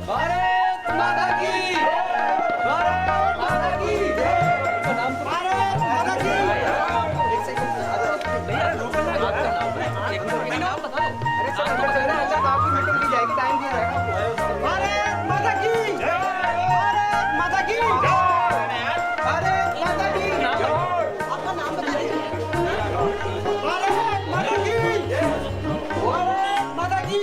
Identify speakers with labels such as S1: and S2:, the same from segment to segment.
S1: भारत माता की, भारत माता की, भारत माता की। एक सेकंड भैया, आपका नाम बता दो। अरे सर तो बताना है, अंदर आपकी मीटिंग की जाएगी, टाइम दिया जाएगा। भारत माता की, भारत माता की, भारत माता की। आपका नाम बता दीजिए। भारत माता की, भारत माता की।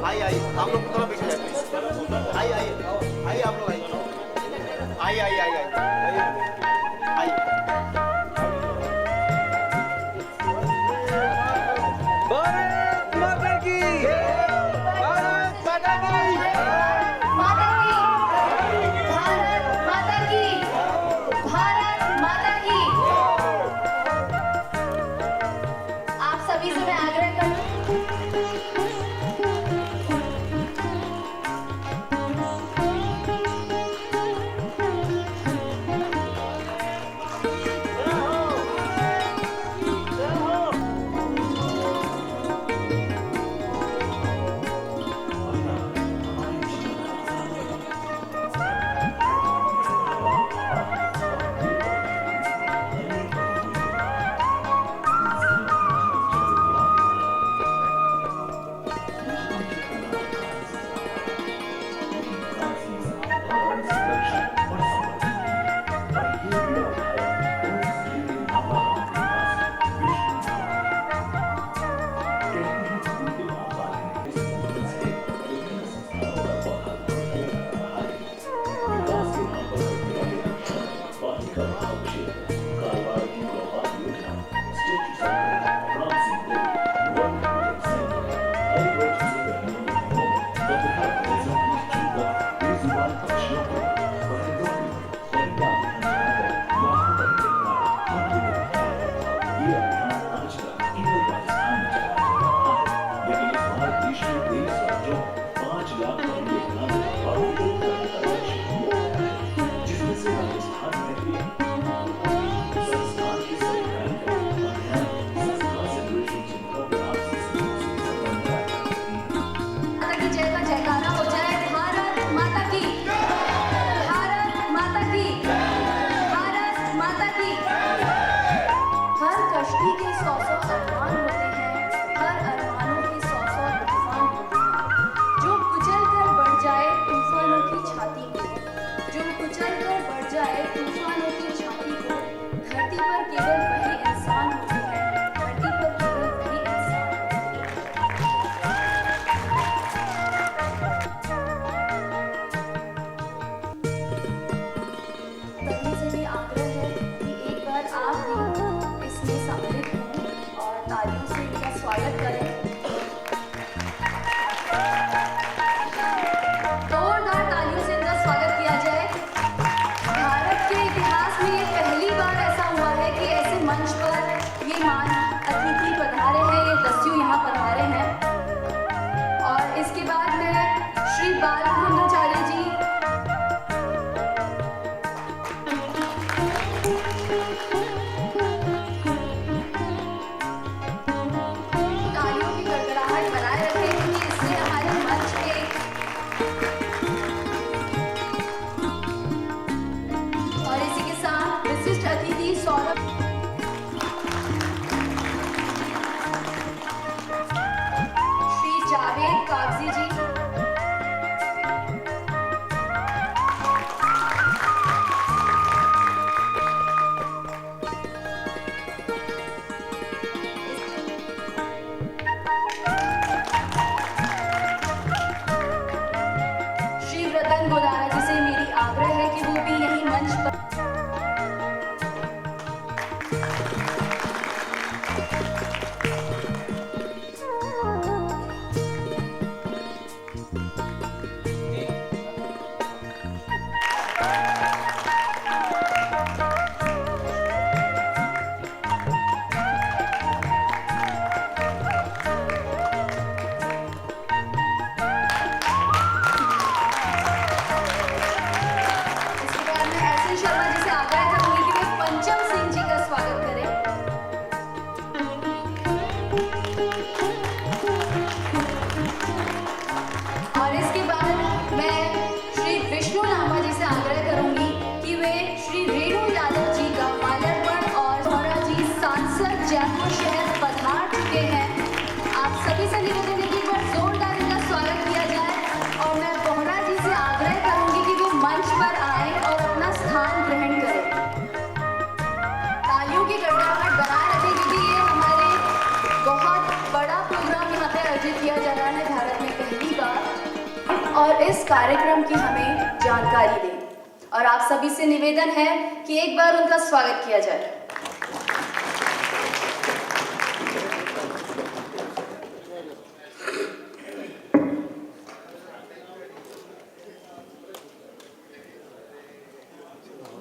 S1: आइए आप लोग थोड़ा पीछे जाइए। आइए आइए आइए आप लोग आइए आइए आइए आइए आइए। भारत माता की, भारत माता की,
S2: भारत माता की, भारत माता की। आप सभी से मैं आग्रह करती बड़ा प्रोग्राम यहाँ पे आयोजित किया जा रहा है भारत में पहली बार, और इस कार्यक्रम की हमें जानकारी दें और आप सभी से निवेदन है कि एक बार उनका स्वागत किया जाए।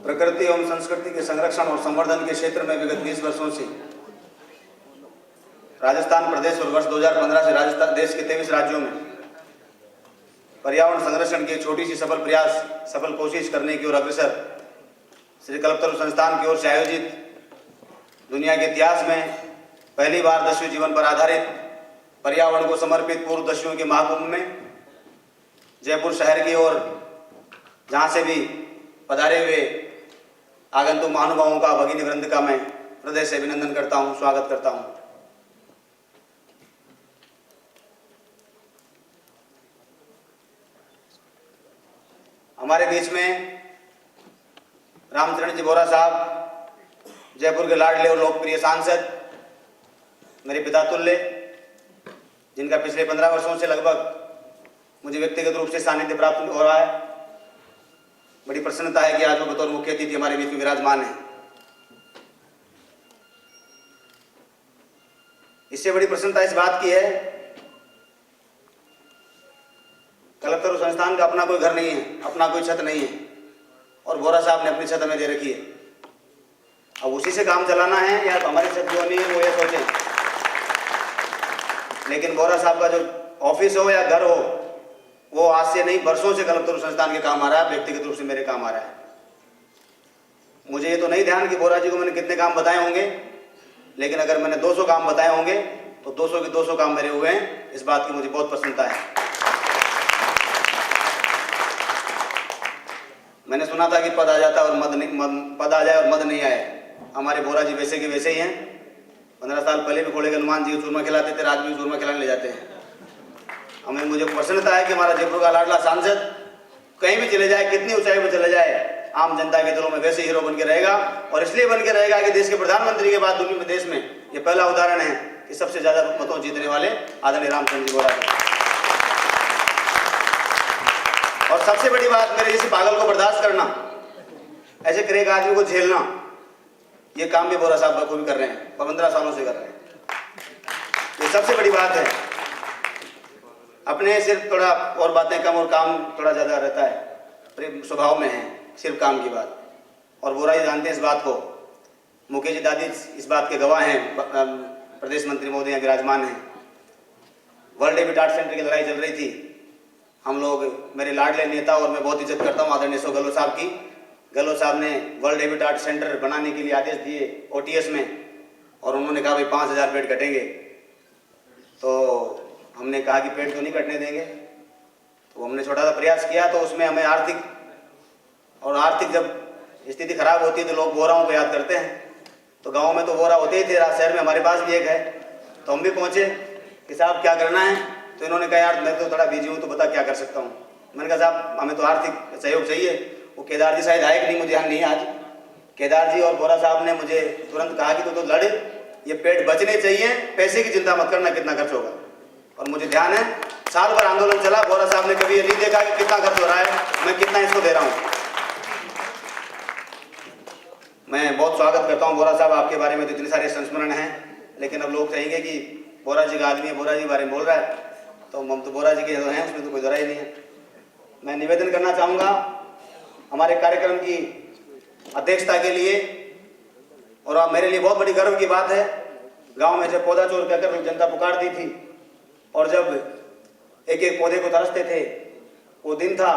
S3: प्रकृति एवं संस्कृति के संरक्षण और संवर्धन के क्षेत्र में विगत 20 वर्षों से राजस्थान प्रदेश और वर्ष 2015 से राजस्थान देश के 23 राज्यों में पर्यावरण संरक्षण की छोटी सी सफल कोशिश करने की ओर अग्रसर श्री कल्पतरु संस्थान की ओर से आयोजित दुनिया के इतिहास में पहली बार 10वें जीवन पर आधारित पर्यावरण को समर्पित पूर्व दस्युओं के महाकुंभ में जयपुर शहर की ओर जहाँ से भी पधारे हुए आगंतुक महानुभावों का भगिनी वृंद का मैं हृदय से अभिनंदन करता हूँ, स्वागत करता हूँ। हमारे बीच में रामचरण जी बोरा साहब, जयपुर के लाडले और लोकप्रिय सांसद, मेरे पिता तुल्य, जिनका पिछले 15 वर्षों से लगभग मुझे व्यक्तिगत रूप से सानिध्य प्राप्त हो रहा है। बड़ी प्रसन्नता है कि आज वो बतौर मुख्य अतिथि हमारे बीच में विराजमान है। इससे बड़ी प्रसन्नता इस बात की है, कल्पतरु संस्थान का अपना कोई घर नहीं है, अपना कोई छत नहीं है, और बोरा साहब ने अपनी छत हमें दे रखी है। अब उसी से काम चलाना है या हमारी छत जो नहीं है वो ये सोचें, लेकिन बोरा साहब का जो ऑफिस हो या घर हो वो आज से नहीं वर्षों से कल्पतरु संस्थान के काम आ रहा है, व्यक्तिगत रूप से मेरे काम आ रहा है। मुझे ये तो नहीं ध्यान कि बोरा जी को मैंने कितने काम बताए होंगे, लेकिन अगर मैंने 200 काम बताए होंगे तो 200 के 200 काम मेरे हुए हैं। इस बात की मुझे बहुत प्रसन्नता है। मैंने सुना था कि पद आ जाता और पद आ जाए और मद नहीं आए। हमारे बोरा जी वैसे के वैसे ही हैं। 15 साल पहले भी घोड़े के हनुमान जी चूरमा खिलाते थे, आज भी चूरमा खिलाने ले जाते हैं। मुझे प्रसन्नता है कि हमारा जयपुर का लाडला सांसद कहीं भी चले जाए, कितनी ऊंचाई पर चले जाए, आम जनता के दिलों में वैसे हीरो बन के रहेगा। और इसलिए बन के रहेगा कि देश के प्रधानमंत्री के बाद दुनिया में देश में ये पहला उदाहरण है कि सबसे ज्यादा मतों जीतने वाले आदरणीय रामचंद्र जी बोरा। और सबसे बड़ी बात, मेरे जैसे पागल को बर्दाश्त करना, ऐसे क्रेक आदमी को झेलना, ये काम भी बोरा साहब बखूबी कर रहे हैं, 15 सालों से कर रहे हैं। ये सबसे बड़ी बात है। अपने सिर्फ थोड़ा और बातें कम और काम थोड़ा ज्यादा रहता है, स्वभाव में है सिर्फ काम की बात। और बोरा ही जानते हैं इस बात को। मुकेश जी दादी इस बात के गवाह हैं, प्रदेश मंत्री महोदय यहाँ विराजमान हैं। वर्ल्ड हैबिटेट सेंटर की लड़ाई चल रही थी। हम लोग, मेरे लाडले नेता और मैं बहुत इज्जत करता हूँ आदरणीय गहलोत साहब की, गहलोत साहब ने वर्ल्ड हैबिटेट सेंटर बनाने के लिए आदेश दिए OTS में, और उन्होंने कहा भाई 5000 पेड़ कटेंगे। तो हमने कहा कि पेड़ क्यों नहीं कटने देंगे। तो हमने छोटा सा प्रयास किया, तो उसमें हमें आर्थिक जब स्थिति खराब होती है तो लोग बोराओं को याद करते हैं। तो गांव में तो बोरा होते ही थे, शहर में हमारे पास भी एक है। तो हम भी पहुंचे कि साहब क्या करना है। तो इन्होंने कहा यार मैं तो थोड़ा बिजी हूँ, तो बता क्या कर सकता हूँ। मैंने कहा साहब हमें तो आर्थिक सहयोग चाहिए। वो केदार जी शायद आए कि नहीं, मुझे ध्यान नहीं है आज। केदार जी और बोरा साहब ने मुझे तुरंत कहा कि तो लड़, ये पेड़ बचने चाहिए, पैसे की चिंता मत करना कितना खर्च होगा। और मुझे ध्यान है साल भर आंदोलन चला, बोरा साहब ने कभी ये नहीं देखा कि कितना खर्च हो रहा है, मैं कितना इसको दे रहा हूँ। मैं बहुत स्वागत करता हूँ बोरा साहब, आपके बारे में तो इतने सारे संस्मरण हैं, लेकिन अब लोग कहेंगे कि बोरा जी का आदमी है, बोरा जी के बारे में बोल रहा है, तो हम तो बोरा जी के जो हैं उसमें तो कोई जरा ही नहीं है। मैं निवेदन करना चाहूँगा हमारे कार्यक्रम की अध्यक्षता के लिए, और अब मेरे लिए बहुत बड़ी गर्व की बात है, गाँव में जब पौधा चोर कहकर जनता पुकारती थी और जब एक एक पौधे को तरसते थे, वो दिन था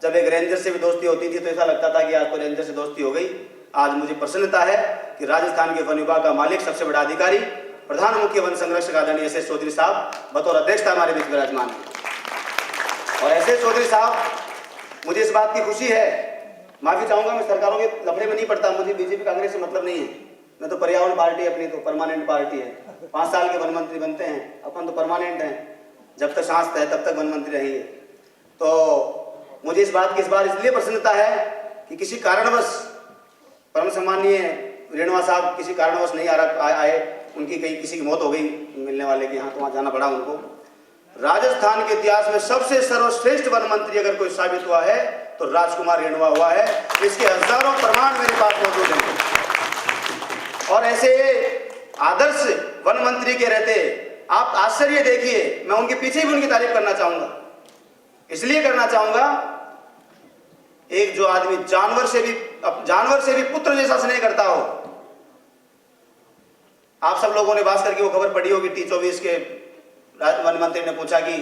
S3: जब एक रेंजर से भी दोस्ती होती थी, तो ऐसा लगता था कि आज तो रेंजर से दोस्ती हो गई। आज मुझे प्रसन्नता है कि राजस्थान के वन विभाग का मालिक, सबसे बड़ा अधिकारी, प्रधान मुख्य वन संरक्षक आदरणीय SS चौधरी साहब बतौर अध्यक्षता हमारे बीच विराजमान है। और SS चौधरी साहब, मुझे इस बात की खुशी है, माफी चाहूंगा मैं सरकारों के लफड़े में नहीं पड़ता, मुझे बीजेपी कांग्रेस से मतलब नहीं है। मैं तो पर्यावरण पार्टी, अपनी तो परमानेंट पार्टी है। 5 साल के वन मंत्री बनते हैं, अपन तो परमानेंट हैं, जब तक सांस है तब तक वन मंत्री रहेंगे। तो मुझे इस बात की इस बार इसलिए प्रसन्नता है कि किसी कारणवश परम सम्माननीय रेणुआ साहब किसी कारणवश नहीं आए, उनकी कहीं किसी की मौत हो गई मिलने वाले के यहाँ, तो वहाँ जाना पड़ा उनको। राजस्थान के इतिहास में सबसे सर्वश्रेष्ठ वन मंत्री अगर कोई साबित हुआ है तो राजकुमार रेणुवा हुआ है। इसके हजारों प्रमाण मेरे पास मौजूद हैं। और ऐसे आदर्श वन मंत्री के रहते आप आश्चर्य देखिए, मैं उनके पीछे भी उनकी तारीफ करना चाहूंगा। इसलिए करना चाहूंगा, एक जो आदमी जानवर से भी पुत्र जैसा स्नेह करता हो। आप सब लोगों ने भास्कर की वो खबर पढ़ी होगी, T24 के वन मंत्री ने पूछा कि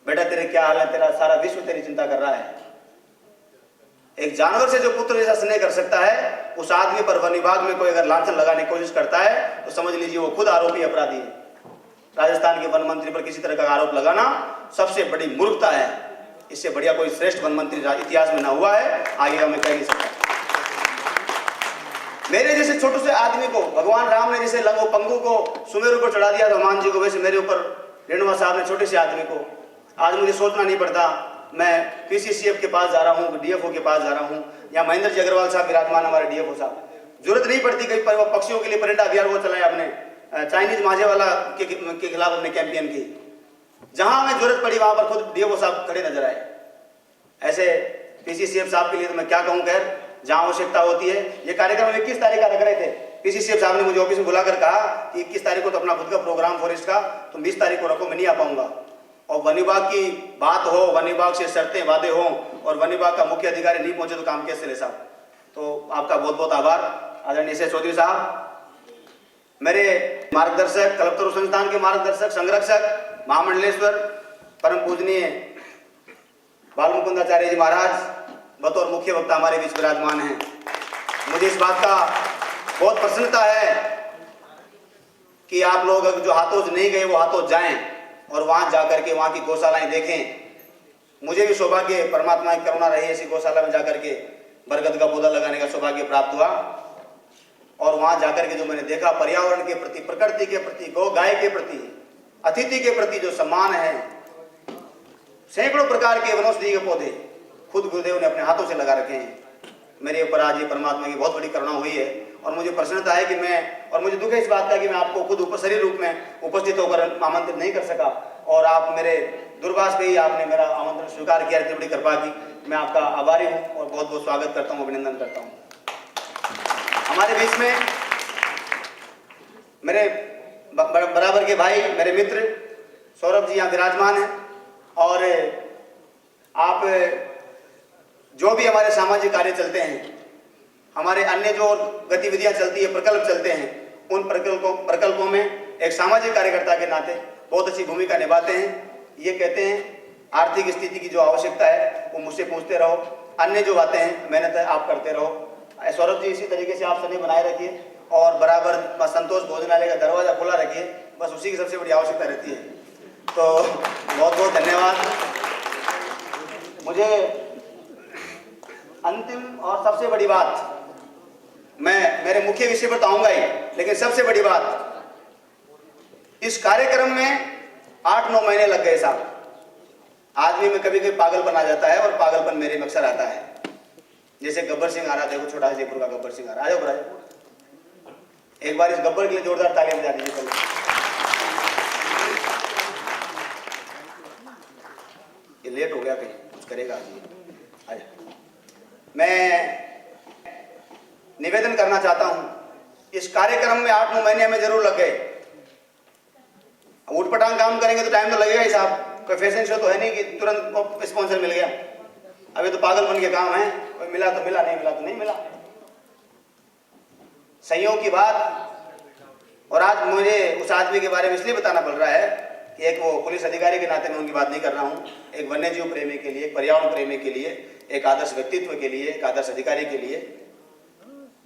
S3: बेटा तेरे क्या हाल है, तेरा सारा विश्व तेरी चिंता कर रहा है। एक जानवर से जो पुत्र जैसा स्नेह कर सकता है, उस आदमी पर वन विभाग में कोई अगर लांछन लगाने की कोशिश करता है तो समझ लीजिए वो खुद आरोपी अपराधी है। राजस्थान के वन मंत्री पर किसी तरह का आरोप लगाना सबसे बड़ी मूर्खता है। इससे बढ़िया कोई श्रेष्ठ वन मंत्री इतिहास में ना हुआ है, आगे का मैं कह नहीं सकता। मेरे जैसे छोटे से आदमी को भगवान राम ने जैसे लंगो पंगु को सुमेरु को चढ़ा दिया था, हनुमान जी को, वैसे मेरे ऊपर रेणुवा साहब ने छोटे से आदमी को, आज मुझे सोचना नहीं पड़ता मैं PCCF के पास जा रहा हूँ, DFO के पास जा रहा हूँ, या महेंद्र जी अग्रवाल साहब विराजमान हमारे DFO साहब, जरूरत नहीं पड़ती कहीं पर वो पक्षियों के लिए परिंदा अभियान वो चलाया हमने, चाइनीज माजे वाला के खिलाफ हमने कैंपेन की। जहां हमें जरूरत पड़ी वहां पर खुद DFO साहब खड़े नजर आए। ऐसे PCCF साहब के लिए तो मैं क्या कहूँ, खैर जहां आवश्यकता होती है। ये कार्यक्रम 21 तारीख का रख रहे थे, PCCF साहब ने मुझे ऑफिस में बुलाकर कहा कि 21 तारीख को तो अपना खुद का प्रोग्राम फॉरेस्ट का, तुम 20 तारीख को रखो, मैं नहीं आ पाऊंगा। और वन विभाग की बात हो, वन विभाग से शर्तें वादे हो और वन विभाग का मुख्य अधिकारी नहीं पहुंचे तो काम कैसे ले साहब। तो आपका बहुत बहुत आभार आदरणीय से चौधरी साहब, मेरे मार्गदर्शक, कल्पतरु संस्थान के मार्गदर्शक, संरक्षक, महामंडलेश्वर परम पूजनीय बालमुकुंदाचार्य जी महाराज बतौर मुख्य वक्ता हमारे बीच विराजमान हैं। मुझे इस बात का बहुत प्रसन्नता है कि आप लोग जो हाथोज नहीं गए वो हाथोज जाएं और वहां जाकर के वहां की गौशालाएं देखें। मुझे भी सौभाग्य, परमात्मा की करुणा रही, ऐसी गौशाला में जाकर के बरगद का पौधा लगाने का सौभाग्य प्राप्त हुआ। और वहां जाकर के जो मैंने देखा, पर्यावरण के प्रति, प्रकृति के प्रति, गौ गाय के प्रति, अतिथि के प्रति जो सम्मान है, सैकड़ों प्रकार के वनौषधि के पौधे खुद गुरुदेव ने अपने हाथों से लगा रखे हैं। मेरे ऊपर आज ये परमात्मा की बहुत बड़ी करुणा हुई है और मुझे प्रसन्नता है कि मुझे दुख है इस बात का कि मैं आपको खुद उपशरीर रूप में उपस्थित होकर आमंत्रित नहीं कर सका। और आप मेरे दूरभाष पे ही आपने मेरा आमंत्रण स्वीकार किया, इतनी बड़ी कृपा की। मैं आपका आभारी हूँ और बहुत बहुत स्वागत करता हूँ, अभिनंदन करता हूँ। हमारे बीच में मेरे बराबर के भाई, मेरे मित्र सौरभ जी यहाँ विराजमान हैं। और आप जो भी हमारे सामाजिक कार्य चलते हैं, हमारे अन्य जो गतिविधियां चलती है, प्रकल्प चलते हैं, उन प्रकल्पों में एक सामाजिक कार्यकर्ता के नाते बहुत अच्छी भूमिका निभाते हैं। ये कहते हैं आर्थिक स्थिति की जो आवश्यकता है वो मुझसे पूछते रहो, अन्य जो बातें हैं मेहनत है आप करते रहो। सौरभ जी इसी तरीके से आप सभी बनाए रखिए और बराबर संतोष भोजनालय का दरवाजा खुला रखिए, बस उसी की सबसे बड़ी आवश्यकता रहती है। तो बहुत बहुत धन्यवाद। मुझे अंतिम और सबसे बड़ी बात, मैं मेरे मुख्य विषय पर तो आऊंगा ही, लेकिन सबसे बड़ी बात, इस कार्यक्रम में 8-9 महीने लग गए साहब। आदमी में कभी कभी पागलपन आ जाता है और पागलपन मेरे में अक्सर आता है। जैसे गब्बर सिंह आ रहा, देखो छोटा जयपुर का गब्बर सिंह आ रहा, आ जाओ एक बार इस गब्बर के लिए जोरदार तालियां बजा दीजिए। ये लेट हो गया, कहीं कुछ करेगा आजा। मैं निवेदन करना चाहता हूं, इस कार्यक्रम में 8-9 महीने हमें जरूर लग गए। उठपटांग काम करेंगे तो टाइम तो लगेगा ही साहब, कोई फैशन शो तो है नहीं कि तुरंत स्पॉन्सर मिल गया। अभी तो पागलपन के काम है, कोई मिला तो मिला, नहीं मिला तो नहीं मिला। संयोग की बात। और आज मुझे उस आदमी के बारे में इसलिए बताना पड़ रहा है कि एक वो पुलिस अधिकारी के नाते मैं उनकी बात नहीं कर रहा हूँ, एक वन्यजीव प्रेमी के लिए, एक पर्यावरण प्रेमी के लिए, एक आदर्श व्यक्तित्व के लिए, एक आदर्श अधिकारी के लिए।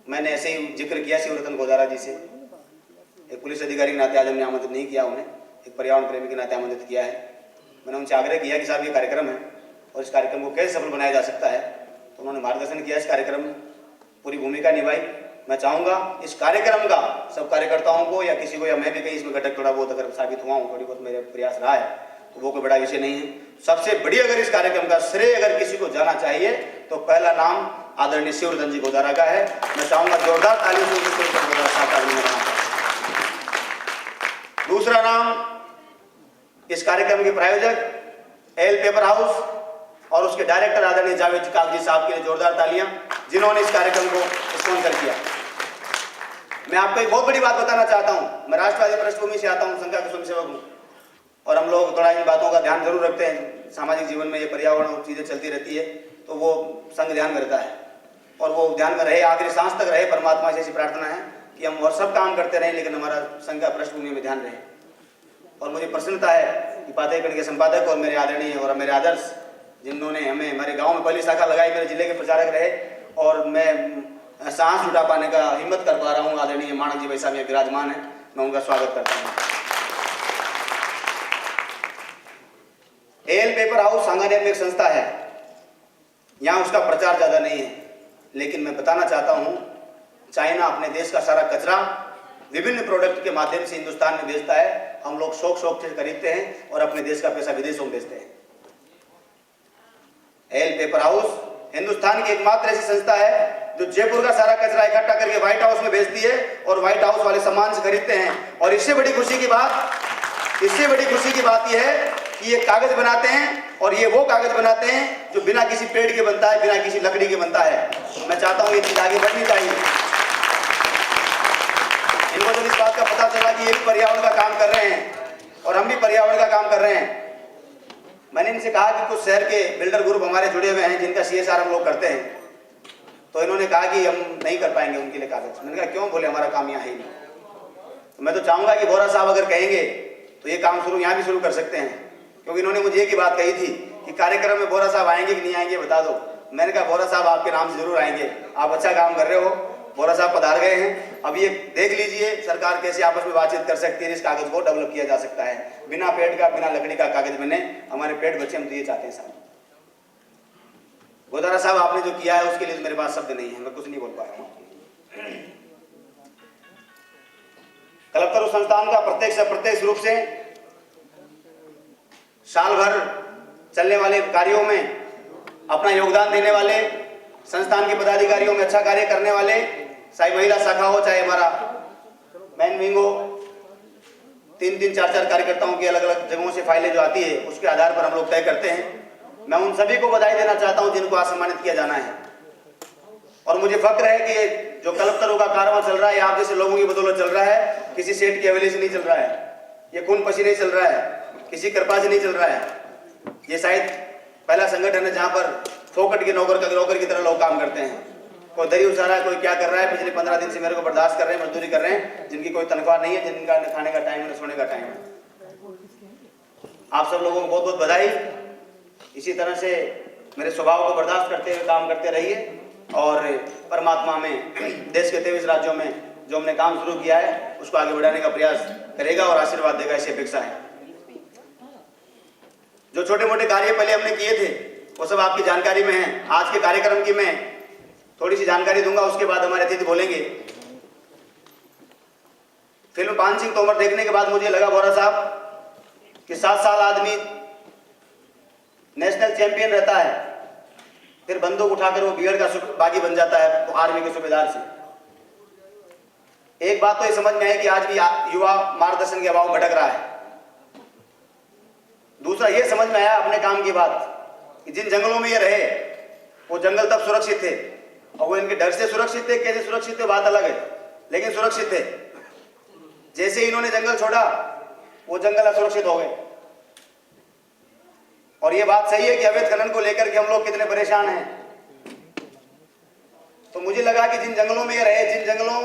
S3: मैंने ऐसे ही जिक्र किया शिवरतन गोदारा जी से, एक पुलिस अधिकारी के नाते आज हमने आमंत्रित नहीं किया उन्हें, एक पर्यावरण प्रेमी के नाते आमंत्रित किया है। मैंने उनसे आग्रह किया कि साहब ये कार्यक्रम है और इस कार्यक्रम को कैसे सफल बनाया जा सकता है, तो उन्होंने मार्गदर्शन किया, इस कार्यक्रम में पूरी भूमिका निभाई। मैं चाहूँगा इस कार्यक्रम का सब कार्यकर्ताओं को या किसी को, या मैं भी कहीं इसमें घटक थोड़ा बहुत अगर साबित हुआ हूँ, थोड़ी बहुत मेरा प्रयास रहा है, तो वो कोई बड़ा विषय नहीं है। सबसे बड़ी अगर इस कार्यक्रम का श्रेय अगर किसी को जाना चाहिए तो पहला नाम आदरणीय शिवरतन जी गोदारा का है। मैं चाहूँगा जोरदार तालियों से दूसरा नाम इस कार्यक्रम के प्रायोजक एल पेपर हाउस और उसके डायरेक्टर आदरणीय जावेद कागजी साहब के लिए जोरदार तालियां, जिन्होंने इस कार्यक्रम को स्पॉन्सर किया। मैं आपको एक बहुत बड़ी बात बताना चाहता हूं। मैं राष्ट्रवादी पृष्ठभूमि से आता हूं, संघ का स्वयंसेवक हूं, और हम लोग थोड़ा इन बातों का ध्यान जरूर रखते हैं। सामाजिक जीवन में ये पर्यावरण और चीजें चलती रहती है, तो वो संघ ध्यान में रहता है, और वो ध्यान में रहे, आखिरी सांस तक रहे। परमात्मा से ऐसी प्रार्थना है कि हम और सब काम करते रहें, लेकिन हमारा संघ का पृष्ठभूमि में ध्यान रहे। और मुझे प्रसन्नता है कि पातेकण के संपादक और मेरे आदरणीय और मेरे आदर्श, जिन्होंने हमें हमारे गांव में पहली शाखा लगाई, मेरे जिले के प्रचारक रहे, और मैं सांस उठा पाने का हिम्मत कर पा रहा हूँ। आदरणीय मानक जी भाई साहब विराजमान है, मैं उनका स्वागत करता हूँ। एल पेपर हाउस सांगानेर में एक संस्था है, यहाँ उसका प्रचार ज्यादा नहीं है, लेकिन मैं बताना चाहता हूँ, चाइना अपने देश का सारा कचरा विभिन्न प्रोडक्ट के माध्यम से हिंदुस्तान में बेचता है। हम लोग शौक से खरीदते हैं और अपने देश का पैसा विदेशों में बेचते हैं। एल पेपर हाउस हिंदुस्तान की एकमात्र ऐसी संस्था है जो जयपुर का सारा कचरा इकट्ठा करके व्हाइट हाउस में बेचती है और व्हाइट हाउस वाले सामान से खरीदते हैं। और इससे बड़ी खुशी की बात यह है कि ये कागज बनाते हैं, और ये वो कागज बनाते हैं जो बिना किसी पेड़ के बनता है, बिना किसी लकड़ी के बनता है। मैं चाहता हूं ये चीज आगे बढ़नी चाहिए। इनको जब इस बात का पता चला कि ये भी पर्यावरण का काम कर रहे हैं और हम भी पर्यावरण का काम कर रहे हैं, मैंने इनसे कहा कि कुछ शहर के बिल्डर ग्रुप हमारे जुड़े हुए हैं जिनका CSR हम लोग करते हैं, तो इन्होंने कहा कि हम नहीं कर पाएंगे उनके लिए कागज। मैंने कहा क्यों? बोले हमारा काम यहाँ है ही नहीं। तो मैं तो चाहूंगा कि बोरा साहब अगर कहेंगे तो ये काम शुरू यहाँ भी शुरू कर सकते हैं, क्योंकि इन्होंने मुझे एक ही बात कही थी कि कार्यक्रम में बोरा साहब आएंगे कि नहीं आएंगे बता दो। मैंने कहा बोरा साहब आपके नाम से जरूर आएंगे, आप अच्छा काम कर रहे हो। बोरा साहब पधार गए हैं। अब ये देख लीजिए सरकार कैसे आपस में बातचीत कर सकती है, इस कागज को डेवलप किया जा सकता है। बिना पेड़ का, बिना लकड़ी का कागज बने, हमारे पेड़ बच्चे हम तो ये चाहते हैं साहब। गोदारा साहब आपने जो किया है उसके लिए मेरे पास शब्द नहीं है, मैं कुछ नहीं बोल पा रहा हूँ। कल्पतरु संस्थान का प्रत्यक्ष रूप से साल भर चलने वाले कार्यों में अपना योगदान देने वाले, संस्थान के पदाधिकारियों में अच्छा कार्य करने वाले, चाहे महिला शाखा हो चाहे हमारा मैन विंग हो, 3-3, 4-4 कार्यकर्ताओं की अलग अलग जगहों से फाइलें जो आती है उसके आधार पर हम लोग तय करते हैं। मैं उन सभी को बधाई देना चाहता हूं जिनको आज सम्मानित किया जाना है। और मुझे फक्र है कि ये जो कल्पतरु का कारवां चल रहा है, आप जैसे लोगों की बदौलत चल रहा है, किसी सेठ की हवेली से नहीं चल रहा है, ये खून पसीने से चल रहा है, किसी कृपा से नहीं चल रहा है। ये शायद पहला संगठन है जहां पर फोकट के नौकर की तरह लोग काम करते हैं। कोई दरी उछाला है, कोई क्या कर रहा है, पिछले 15 दिन से मेरे को बर्दाश्त कर रहे हैं, मजदूरी कर रहे हैं, जिनकी कोई तनख्वाह नहीं है, जिनका खाने का टाइम है, सोने का टाइम है। आप सब लोगों को बहुत बहुत बधाई। इसी तरह से मेरे स्वभाव को बर्दाश्त करते हुए काम करते रहिए, और परमात्मा में देश के 23 राज्यों में जो हमने काम शुरू किया है उसको आगे बढ़ाने का प्रयास करेगा और आशीर्वाद देगा, ऐसी अपेक्षा है। जो छोटे मोटे कार्य पहले हमने किए थे वो सब आपकी जानकारी में है। आज के कार्यक्रम की मैं थोड़ी सी जानकारी दूंगा, उसके बाद हमारे अतिथि बोलेंगे। फिल्म पान सिंह तोमर देखने के बाद मुझे लगा बोरा साहब कि 7 साल आदमी नेशनल चैंपियन रहता है, फिर बंदूक उठाकर वो बीएड का बागी बन जाता है तो आर्मी के सूबेदार से। एक बात तो ये समझ में है कि आज भी युवा मार्गदर्शन के अभाव भटक रहा है। दूसरा ये समझ में आया अपने काम की बात कि जिन जंगलों में ये रहे वो जंगल तब सुरक्षित थे, और वो इनके डर से सुरक्षित थे, कैसे सुरक्षित थे बात अलग है, लेकिन सुरक्षित थे। जैसे ही इन्होंने जंगल छोड़ा वो जंगल असुरक्षित हो गए। और ये बात सही है कि अवैध खनन को लेकर के हम लोग कितने परेशान हैं। तो मुझे लगा कि जिन जंगलों में ये रहे, जिन जंगलों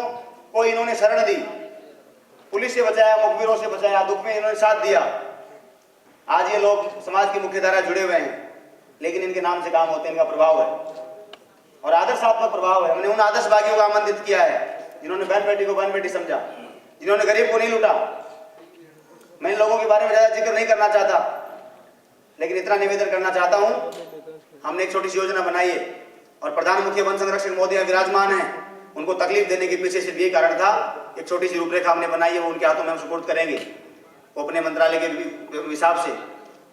S3: को इन्होंने शरण दी, पुलिस से बचाया, मुखबिरों से बचाया, दुख में इन्होंने साथ दिया, आज ये लोग समाज की मुख्य धारा जुड़े हुए हैं। लेकिन इनके नाम से काम होते हैं, इनका प्रभाव है और आदर्शात्मक प्रभाव है। हमने उन आदर्श बागियों को आमंत्रित किया है जिन्होंने बहन बेटी को बहन बेटी समझा, जिन्होंने गरीब को नहीं लूटा। मैं इन लोगों के बारे में ज्यादा जिक्र नहीं करना चाहता, लेकिन इतना निवेदन करना चाहता हूं, हमने एक छोटी सी योजना बनाई है और प्रधान मुख्य वन संरक्षक महोदय विराजमान हैं। उनको तकलीफ देने के पीछे सिर्फ ये कारण था, एक छोटी सी रूपरेखा हमने बनाई है, वो उनके हाथों में हम सुपुर्द करेंगे। वो अपने मंत्रालय के हिसाब से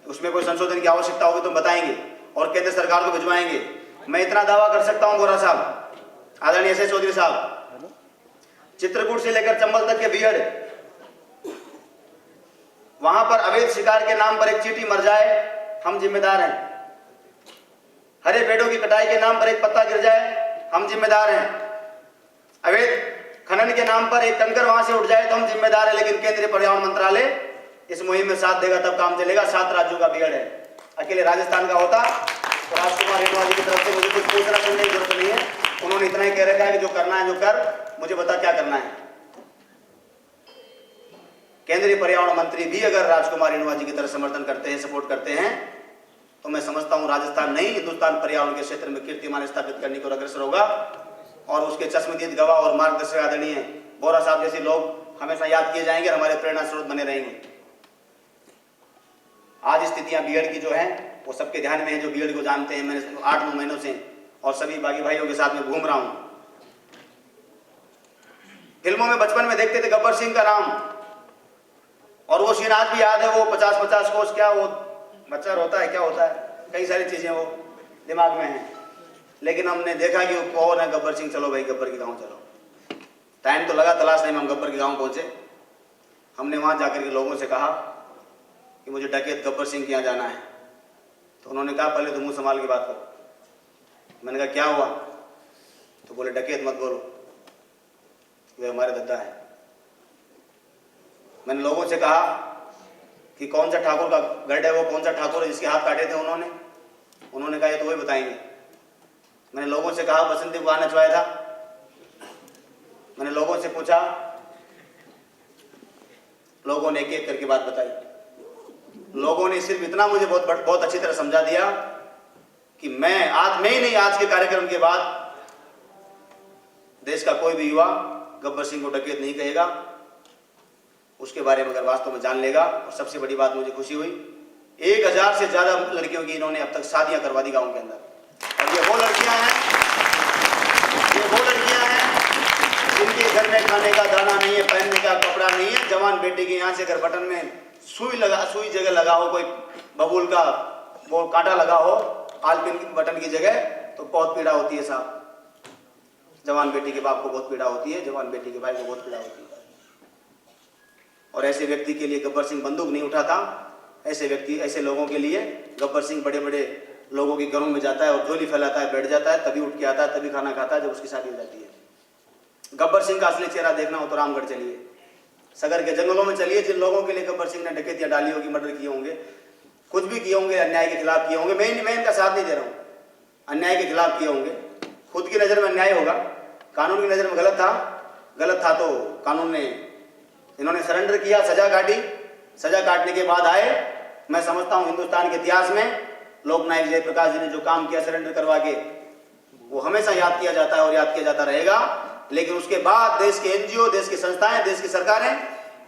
S3: उसमें कोई संशोधन की आवश्यकता होगी तो बताएंगे और केंद्र सरकार को भिजवाएंगे। मैं इतना दावा कर सकता हूं बोरा साहब, आदरणीय एस चौधरी साहब, चित्रकूट से लेकर चंबल तक के बीएड वहां पर अवैध शिकार के नाम पर एक चींटी मर जाए, हम जिम्मेदार हैं। हरे पेड़ों की कटाई के नाम पर एक पत्ता गिर जाए, हम जिम्मेदार हैं। अवैध खनन के नाम पर एक कंकर वहां से उठ जाए तो हम जिम्मेदार हैं। लेकिन केंद्रीय पर्यावरण मंत्रालय इस मुहिम में साथ देगा तब काम चलेगा। 7 राज्यों का बिगड़ है, अकेले राजस्थान का होता तो राजकुमार रेणुका जी की तरफ से मुझे कुछ पूछना सुनने की जरूरत नहीं है। उन्होंने इतना ही कह रखा है कि जो करना है जो कर, मुझे बता क्या करना है। केंद्रीय पर्यावरण मंत्री भी अगर राजकुमार रेणुका जी की तरह समर्थन करते हैं, सपोर्ट करते हैं, तो मैं समझता हूं राजस्थान नहीं हिंदुस्तान पर्यावरण के क्षेत्र में कीर्तिमान स्थापित करने को अग्रसर होगा। और उसके चश्मदीद गवाह और मार्गदर्शक आदरणीय बोरा साहब जैसे लोग हमेशा याद किए जाएंगे और हमारे प्रेरणा स्रोत बने रहेंगे। आज स्थितियां बीएड की जो है वो सबके ध्यान में है, जो बीएड को जानते हैं। मैंने 8-9 महीनों से और सभी बागी भाइयों के साथ में घूम रहा हूं। फिल्मों में बचपन में देखते थे गब्बर सिंह का नाम, और वो सीन आज भी याद है। वो 50-50 कोस क्या वो मच्छर होता है, क्या होता है, कई सारी चीजें वो दिमाग में हैं। लेकिन हमने देखा कि वो कौन है गब्बर सिंह, चलो भाई गब्बर के गांव चलो। टाइम तो लगा तलाश नहीं में हम गब्बर के गांव पहुंचे। हमने वहां जाकर के लोगों से कहा कि मुझे डकैत गब्बर सिंह के यहाँ जाना है। तो उन्होंने कहा पहले तो मुंह संभाल के बात करो। मैंने कहा क्या हुआ? तो बोले डकैत मत बोलो, वे हमारे दादा है। मैंने लोगों से कहा कि कौन सा ठाकुर का गढ़ है, वो कौन सा ठाकुर है जिसके हाथ काटे थे उन्होंने कहा ये तो वही बताएंगे। मैंने लोगों से कहा बसंती को कहाँ नचवाया था। मैंने लोगों से पूछा, लोगों ने एक एक करके बात बताई। लोगों ने सिर्फ इतना मुझे बहुत अच्छी तरह समझा दिया कि मैं ही नहीं, आज के कार्यक्रम के बाद देश का कोई भी युवा गब्बर सिंह को डकैत नहीं कहेगा। उसके बारे में अगर वास्तव में जान लेगा। और सबसे बड़ी बात मुझे खुशी हुई, 1000 से ज्यादा लड़कियों की इन्होंने अब तक शादियां करवा दी गांव के अंदर। और ये वो लड़कियां हैं जिनके घर में खाने का दाना नहीं है, पहनने का कपड़ा नहीं है। जवान बेटी के यहाँ से अगर बटन में सुई जगह लगा हो, कोई बबूल का वो कांटा लगा हो आलपिन की बटन की जगह, तो बहुत पीड़ा होती है साहब। जवान बेटी के बाप को बहुत पीड़ा होती है, जवान बेटी के भाई को बहुत पीड़ा होती है। और ऐसे व्यक्ति के लिए गब्बर सिंह बंदूक नहीं उठाता। ऐसे लोगों के लिए गब्बर सिंह बड़े बड़े लोगों के घरों में जाता है और झोली फैलाता है, बैठ जाता है, तभी उठ के आता है, तभी खाना खाता है जब उसकी शादी हो जाती है। गब्बर सिंह का असली चेहरा देखना हो तो रामगढ़ चलिए, सगर के जंगलों में चलिए। जिन लोगों के लिए गब्बर सिंह ने डकैतियां डाली होगी, मर्डर किए होंगे, कुछ भी किए होंगे, अन्याय के खिलाफ किए होंगे, मैं इनका साथ नहीं दे रहा हूँ, अन्याय के खिलाफ किए होंगे। खुद की नजर में अन्याय होगा, कानून की नजर में गलत था तो कानून ने, इन्होंने सरेंडर किया, सजा काटी। सजा काटने के बाद आए। मैं समझता हूं हिंदुस्तान के इतिहास में लोकनायक जयप्रकाश जी ने जो काम किया सरेंडर करवा के, वो हमेशा याद किया जाता है और याद किया जाता रहेगा। लेकिन उसके बाद देश के एनजीओ, देश की संस्थाएं, देश की सरकारें,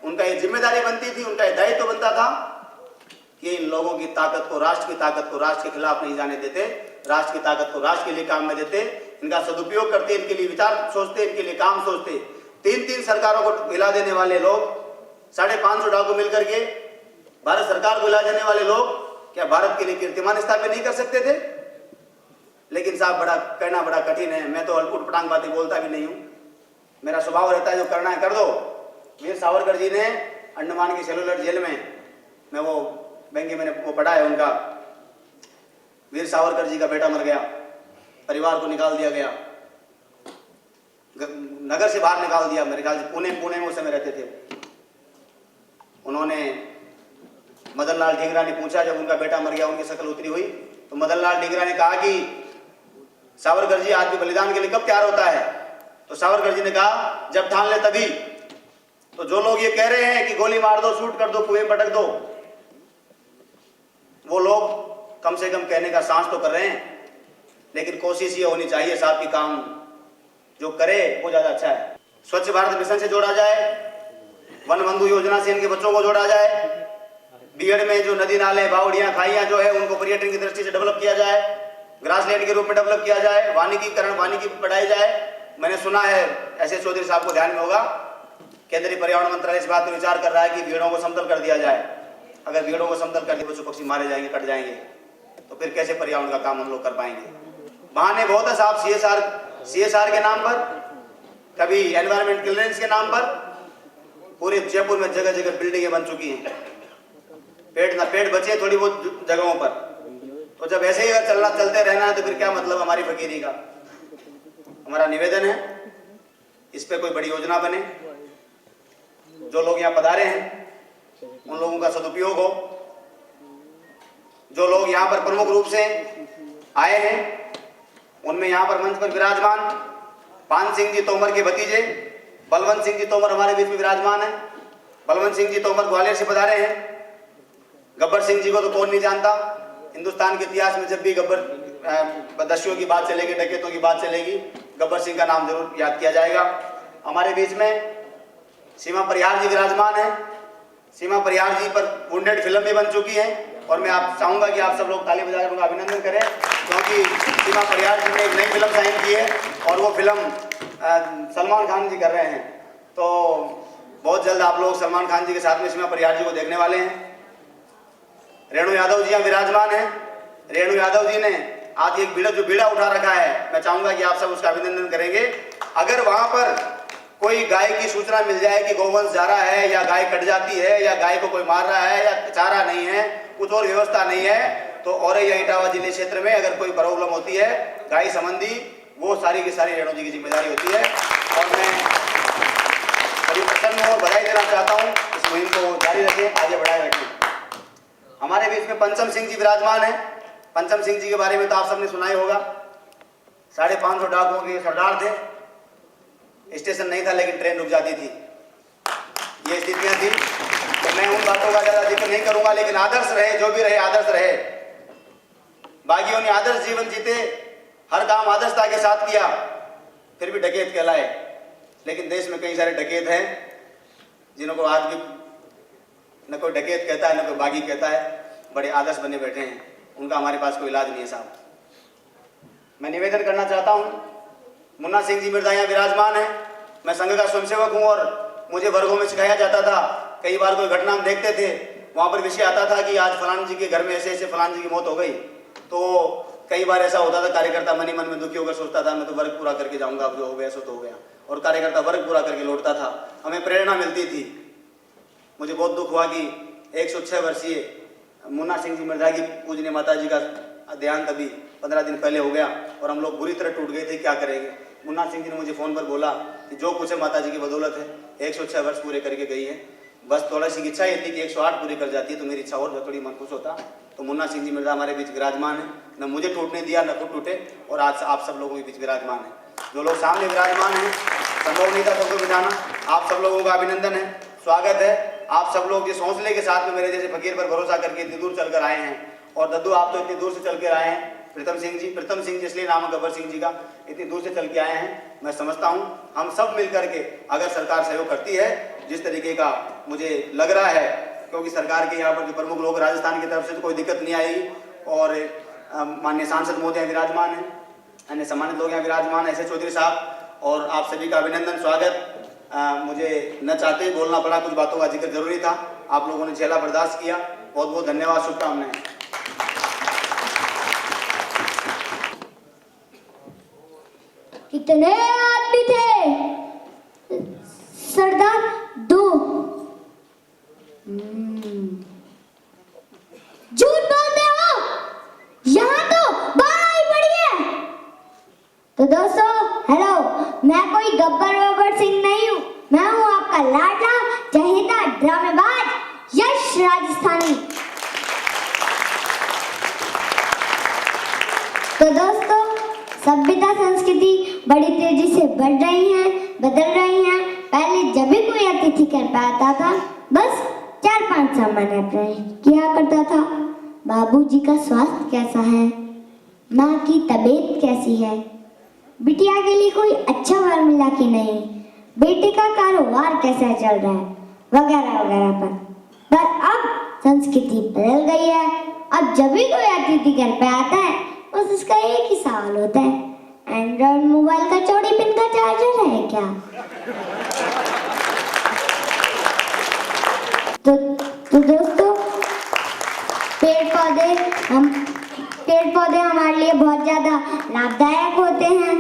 S3: उनका ये जिम्मेदारी बनती थी, उनका ये दायित्व बनता था कि इन लोगों की ताकत को, राष्ट्र की ताकत को राष्ट्र के खिलाफ नहीं जाने देते, राष्ट्र की ताकत को राष्ट्र के लिए काम में देते, इनका सदुपयोग करते, इनके लिए विचार सोचते, इनके लिए काम सोचते। 3 सरकारों को हिला देने वाले लोग, 550 डाकू मिलकर के भारत सरकार को हिला देने वाले लोग क्या भारत के लिए कीर्तिमान स्थापित नहीं कर सकते थे? लेकिन साहब कहना बड़ा कठिन है। मैं तो उटपटांग बातें बोलता भी नहीं हूं, मेरा स्वभाव रहता है जो करना है कर दो। वीर सावरकर जी ने अंडमान की सेलुलर जेल में, मैं वो बैंके मैंने वो पढ़ा है उनका, वीर सावरकर जी का बेटा मर गया, परिवार को निकाल दिया गया, नगर से बाहर निकाल दिया। मेरे ख्याल से पुणे में उस समय रहते थे। उन्होंने मदन लाल ढींगरा ने पूछा, जब उनका बेटा मर गया, उनकी शक्ल उतरी हुई, तो मदन लाल ढींगरा ने कहा कि सावरकर जी आदमी बलिदान के लिए कब तैयार होता है? तो सावरकर जी ने कहा जब ठान ले तभी। तो जो लोग ये कह रहे हैं कि गोली मार दो, शूट कर दो, कुएं पटक दो, वो लोग कम से कम कहने का साहस तो कर रहे हैं। लेकिन कोशिश ये होनी चाहिए साहब की काम जो करे वो ज्यादा अच्छा है। स्वच्छ भारत मिशन से जोड़ा जाए, वन बंधु योजना से इनके बच्चों को जोड़ा जाए, बीएड में जो नदी नाले, बावड़ियां, खाइयां जो है उनको पर्यटन की दृष्टि से डेवलप किया जाए, ग्रासलैंड के रूप में डेवलप किया जाए, वानिकी बढ़ाई जाए। मैंने सुना है ऐसे चौधरी साहब को ध्यान में होगा, केंद्रीय पर्यावरण मंत्रालय इस बात पर विचार कर रहा है कि भीड़ों को समतल कर दिया जाए। अगर भीड़ों को समतल कर दिया, पशु पक्षी मारे जाएंगे, कट जाएंगे, तो फिर कैसे पर्यावरण का काम हम लोग कर पाएंगे? बहाने बहुत है साहब, CSR के नाम पर, कभी एनवायरमेंट क्लियरेंस के नाम पर। पूरे जयपुर में जगह जगह बिल्डिंगें बन चुकी हैं, पेट बचे थोड़ी बहुत जगहों पर। तो जब ऐसे ही अगर चलते रहना है तो फिर क्या मतलब हमारी फकीरी का। हमारा निवेदन है इस पे कोई बड़ी योजना बने, जो लोग यहाँ पधारे हैं उन लोगों का सदुपयोग हो। जो लोग यहाँ पर प्रमुख रूप से आए हैं उनमें यहाँ पर मंच पर विराजमान पान सिंह जी तोमर के भतीजे बलवंत सिंह जी तोमर हमारे बीच में विराजमान है। बलवंत सिंह जी तोमर ग्वालियर से पधारे हैं। गब्बर सिंह जी को तो कौन नहीं जानता। हिंदुस्तान के इतिहास में जब भी गब्बर बदमाशियों की बात चलेगी, डकैतों की बात चलेगी, गब्बर सिंह का नाम जरूर याद किया जाएगा। हमारे बीच में सीमा परिहार जी विराजमान है। सीमा परिहार जी पर वुंडेड फिल्म भी बन चुकी है और मैं आप चाहूंगा कि आप सब लोग ताली बजाकर उनका अभिनंदन करें, क्योंकि सीमा परिहार जी ने एक नई फिल्म साइन की है और वो फिल्म सलमान खान जी कर रहे हैं। तो बहुत जल्द आप लोग सलमान खान जी के साथ में सीमा परिहार जी को देखने वाले हैं। रेणु यादव जी यहाँ विराजमान है। रेणु यादव जी ने आज एक बीड़ा उठा रखा है, मैं चाहूंगा कि आप सब उसका अभिनंदन करेंगे। अगर वहां पर कोई गाय की सूचना मिल जाए कि गौवंश जा रहा है या गाय कट जाती है या गाय को कोई मार रहा है या चारा नहीं है, कुछ और व्यवस्था नहीं है, तो औरैया इटावा जिले क्षेत्र में अगर कोई प्रॉब्लम होती है गाय संबंधी, वो सारी की सारी रेणु जी की जिम्मेदारी होती है। और मैं बड़ी प्रसन्न और बधाई देना चाहता हूँ। इस मुहिम को जारी रखें, आगे बढ़ाए रखें। हमारे बीच में पंचम सिंह जी विराजमान है। पंचम सिंह जी के बारे में तो आप सबने सुना ही होगा। 550 डाकुओं के सरदार थे। स्टेशन नहीं था लेकिन ट्रेन रुक जाती थी, ये स्थितियां थी। तो मैं उन बातों का ज्यादा जिक्र नहीं करूंगा, लेकिन आदर्श रहे, जो भी रहे आदर्श रहे। बागियों ने आदर्श जीवन जीते, हर काम आदर्शता के साथ किया, फिर भी डकैत कहलाए। लेकिन देश में कई सारे डकैत हैं जिनको आज भी न कोई डकैत कहता है न कोई बागी कहता है, बड़े आदर्श बने बैठे हैं। उनका हमारे पास कोई इलाज नहीं है साहब। मैं निवेदन करना चाहता हूँ, मुन्ना सिंह जी मिर्जा यहाँ विराजमान है। मैं संघ का स्वयंसेवक हूँ और मुझे वर्गों में सिखाया जाता था। कई बार कोई घटना हम देखते थे, वहाँ पर विषय आता था कि आज फलान जी के घर में ऐसे ऐसे फलान जी की मौत हो गई। तो कई बार ऐसा होता था, कार्यकर्ता मन ही मन में दुखी होकर सोचता था मैं तो वर्ग पूरा करके जाऊँगा, अब जो हो गया सो तो हो गया, और कार्यकर्ता वर्ग पूरा करके लौटता था। हमें प्रेरणा मिलती थी। मुझे बहुत दुख हुआ कि 106 वर्षीय मुन्ना सिंह जी मिर्जा की पूजनीय माता जी का देहांत अभी 15 दिन पहले हो गया और हम लोग बुरी तरह टूट गए थे, क्या करेंगे। मुन्ना सिंह जी ने मुझे फ़ोन पर बोला कि जो कुछ है माता जी की बदौलत है, 106 वर्ष पूरे करके गई है, बस थोड़ा सी इच्छा ये थी कि 108 पूरी कर जाती है तो मेरी इच्छा और थोड़ी मन खुश होता। तो मुन्ना सिंह जी मिर्जा हमारे बीच विराजमान है, न मुझे टूटने दिया न खुद टूटे, और आज आप सब लोगों के बीच विराजमान है। जो लोग सामने विराजमान हैं, संभव नहीं था सबको बिठाना, आप सब लोगों का अभिनंदन है, स्वागत है। आप सब लोग जिस हौसले के साथ में मेरे जैसे फकीर पर भरोसा करके इतनी दूर चलकर आए हैं, और दद्दू आप तो इतनी दूर से चल कर आए हैं, प्रीतम सिंह जी इसलिए नाम है गब्बर सिंह जी का, इतनी दूर से चल के आए हैं। मैं समझता हूं हम सब मिलकर के अगर सरकार सहयोग करती है, जिस तरीके का मुझे लग रहा है, क्योंकि सरकार के यहाँ पर जो प्रमुख लोग राजस्थान की तरफ से तो कोई दिक्कत नहीं आएगी, और माननीय सांसद महोदय विराजमान हैं, अन्य सम्मानित लोग यहाँ विराजमान हैं, ऐसे चौधरी साहब, और आप सभी का अभिनंदन, स्वागत। मुझे न चाहते ही बोलना पड़ा, कुछ बातों का जिक्र जरूरी था, आप लोगों ने झेला बर्दाश्त किया, बहुत बहुत धन्यवाद, शुभकामनाएं।
S4: कितने आदमी थे सरदार? 2। झूठ बोलते हो, यहाँ तो 12 ही पड़ी है। तो दोस्तों हेलो, मैं कोई गब्बर सिंह नहीं हूँ, मैं हूँ आपका लाडला चहेता ड्रामेबाज यश राजस्थानी। तो दोस्तों सभ्यता संस्कृति बड़ी तेजी से बढ़ रही है, बदल रही है। पहले जब भी कोई अतिथि घर पे आता था, बस 4-5 सामान्य प्रश्न किया करता था। बाबूजी का स्वास्थ्य कैसा है, माँ की तबीयत कैसी है, बिटिया के लिए कोई अच्छा वर मिला कि नहीं, बेटे का कारोबार कैसा चल रहा है, वगैरह वगैरह पर अब संस्कृति बदल गई है। अब जब भी कोई अतिथि घर पे आता है, बस उसका एक ही सवाल होता है, एंड्रॉइड मोबाइल का चौड़ी पिन का चार्जर है क्या? तो दोस्तों पेड़ पौधे हमारे लिए बहुत ज़्यादा लाभदायक होते हैं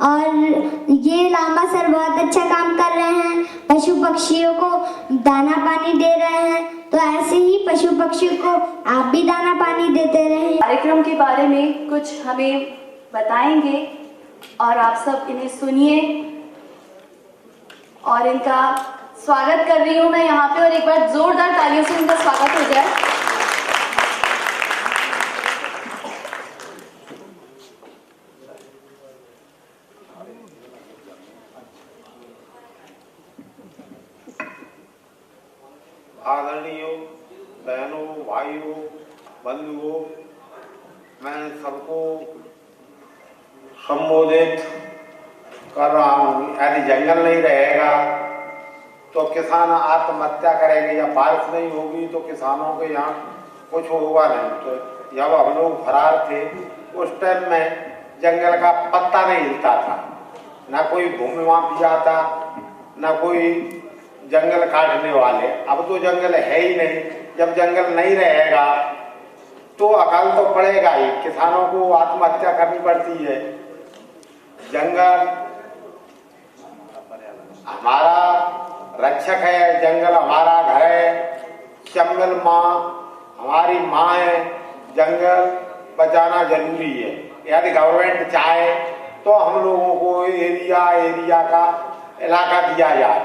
S4: और ये लामा सर बहुत अच्छा काम कर रहे हैं। पशु पक्षियों को दाना पानी दे रहे हैं, तो ऐसे ही पशु पक्षी को आप भी दाना पानी देते रहें।
S2: कार्यक्रम के बारे में कुछ हमें बताएंगे और आप सब इन्हें सुनिए और इनका स्वागत कर रही हूँ मैं यहाँ पे, और एक बार जोरदार तालियों से इनका स्वागत हो जाए।
S5: आदरणीय बहनों, भाइयों, बंधुओं, मैं सबको संबोधित कर रहा हूँ। यदि जंगल नहीं रहेगा तो किसान आत्महत्या करेंगे, या बारिश नहीं होगी तो किसानों के यहाँ कुछ होगा नहीं। तो जब हम लोग फरार थे उस टाइम में जंगल का पत्ता नहीं हिलता था, ना कोई भूमि मापी जाता, ना कोई जंगल काटने वाले। अब तो जंगल है ही नहीं। जब जंगल नहीं रहेगा तो अकाल तो पड़ेगा ही, किसानों को आत्महत्या करनी पड़ती है। जंगल हमारा रक्षक है, जंगल हमारा घर है। चंबल माँ हमारी माँ है, जंगल बचाना जरूरी है। यदि गवर्नमेंट चाहे तो हम लोगों को एरिया का इलाका दिया जाए।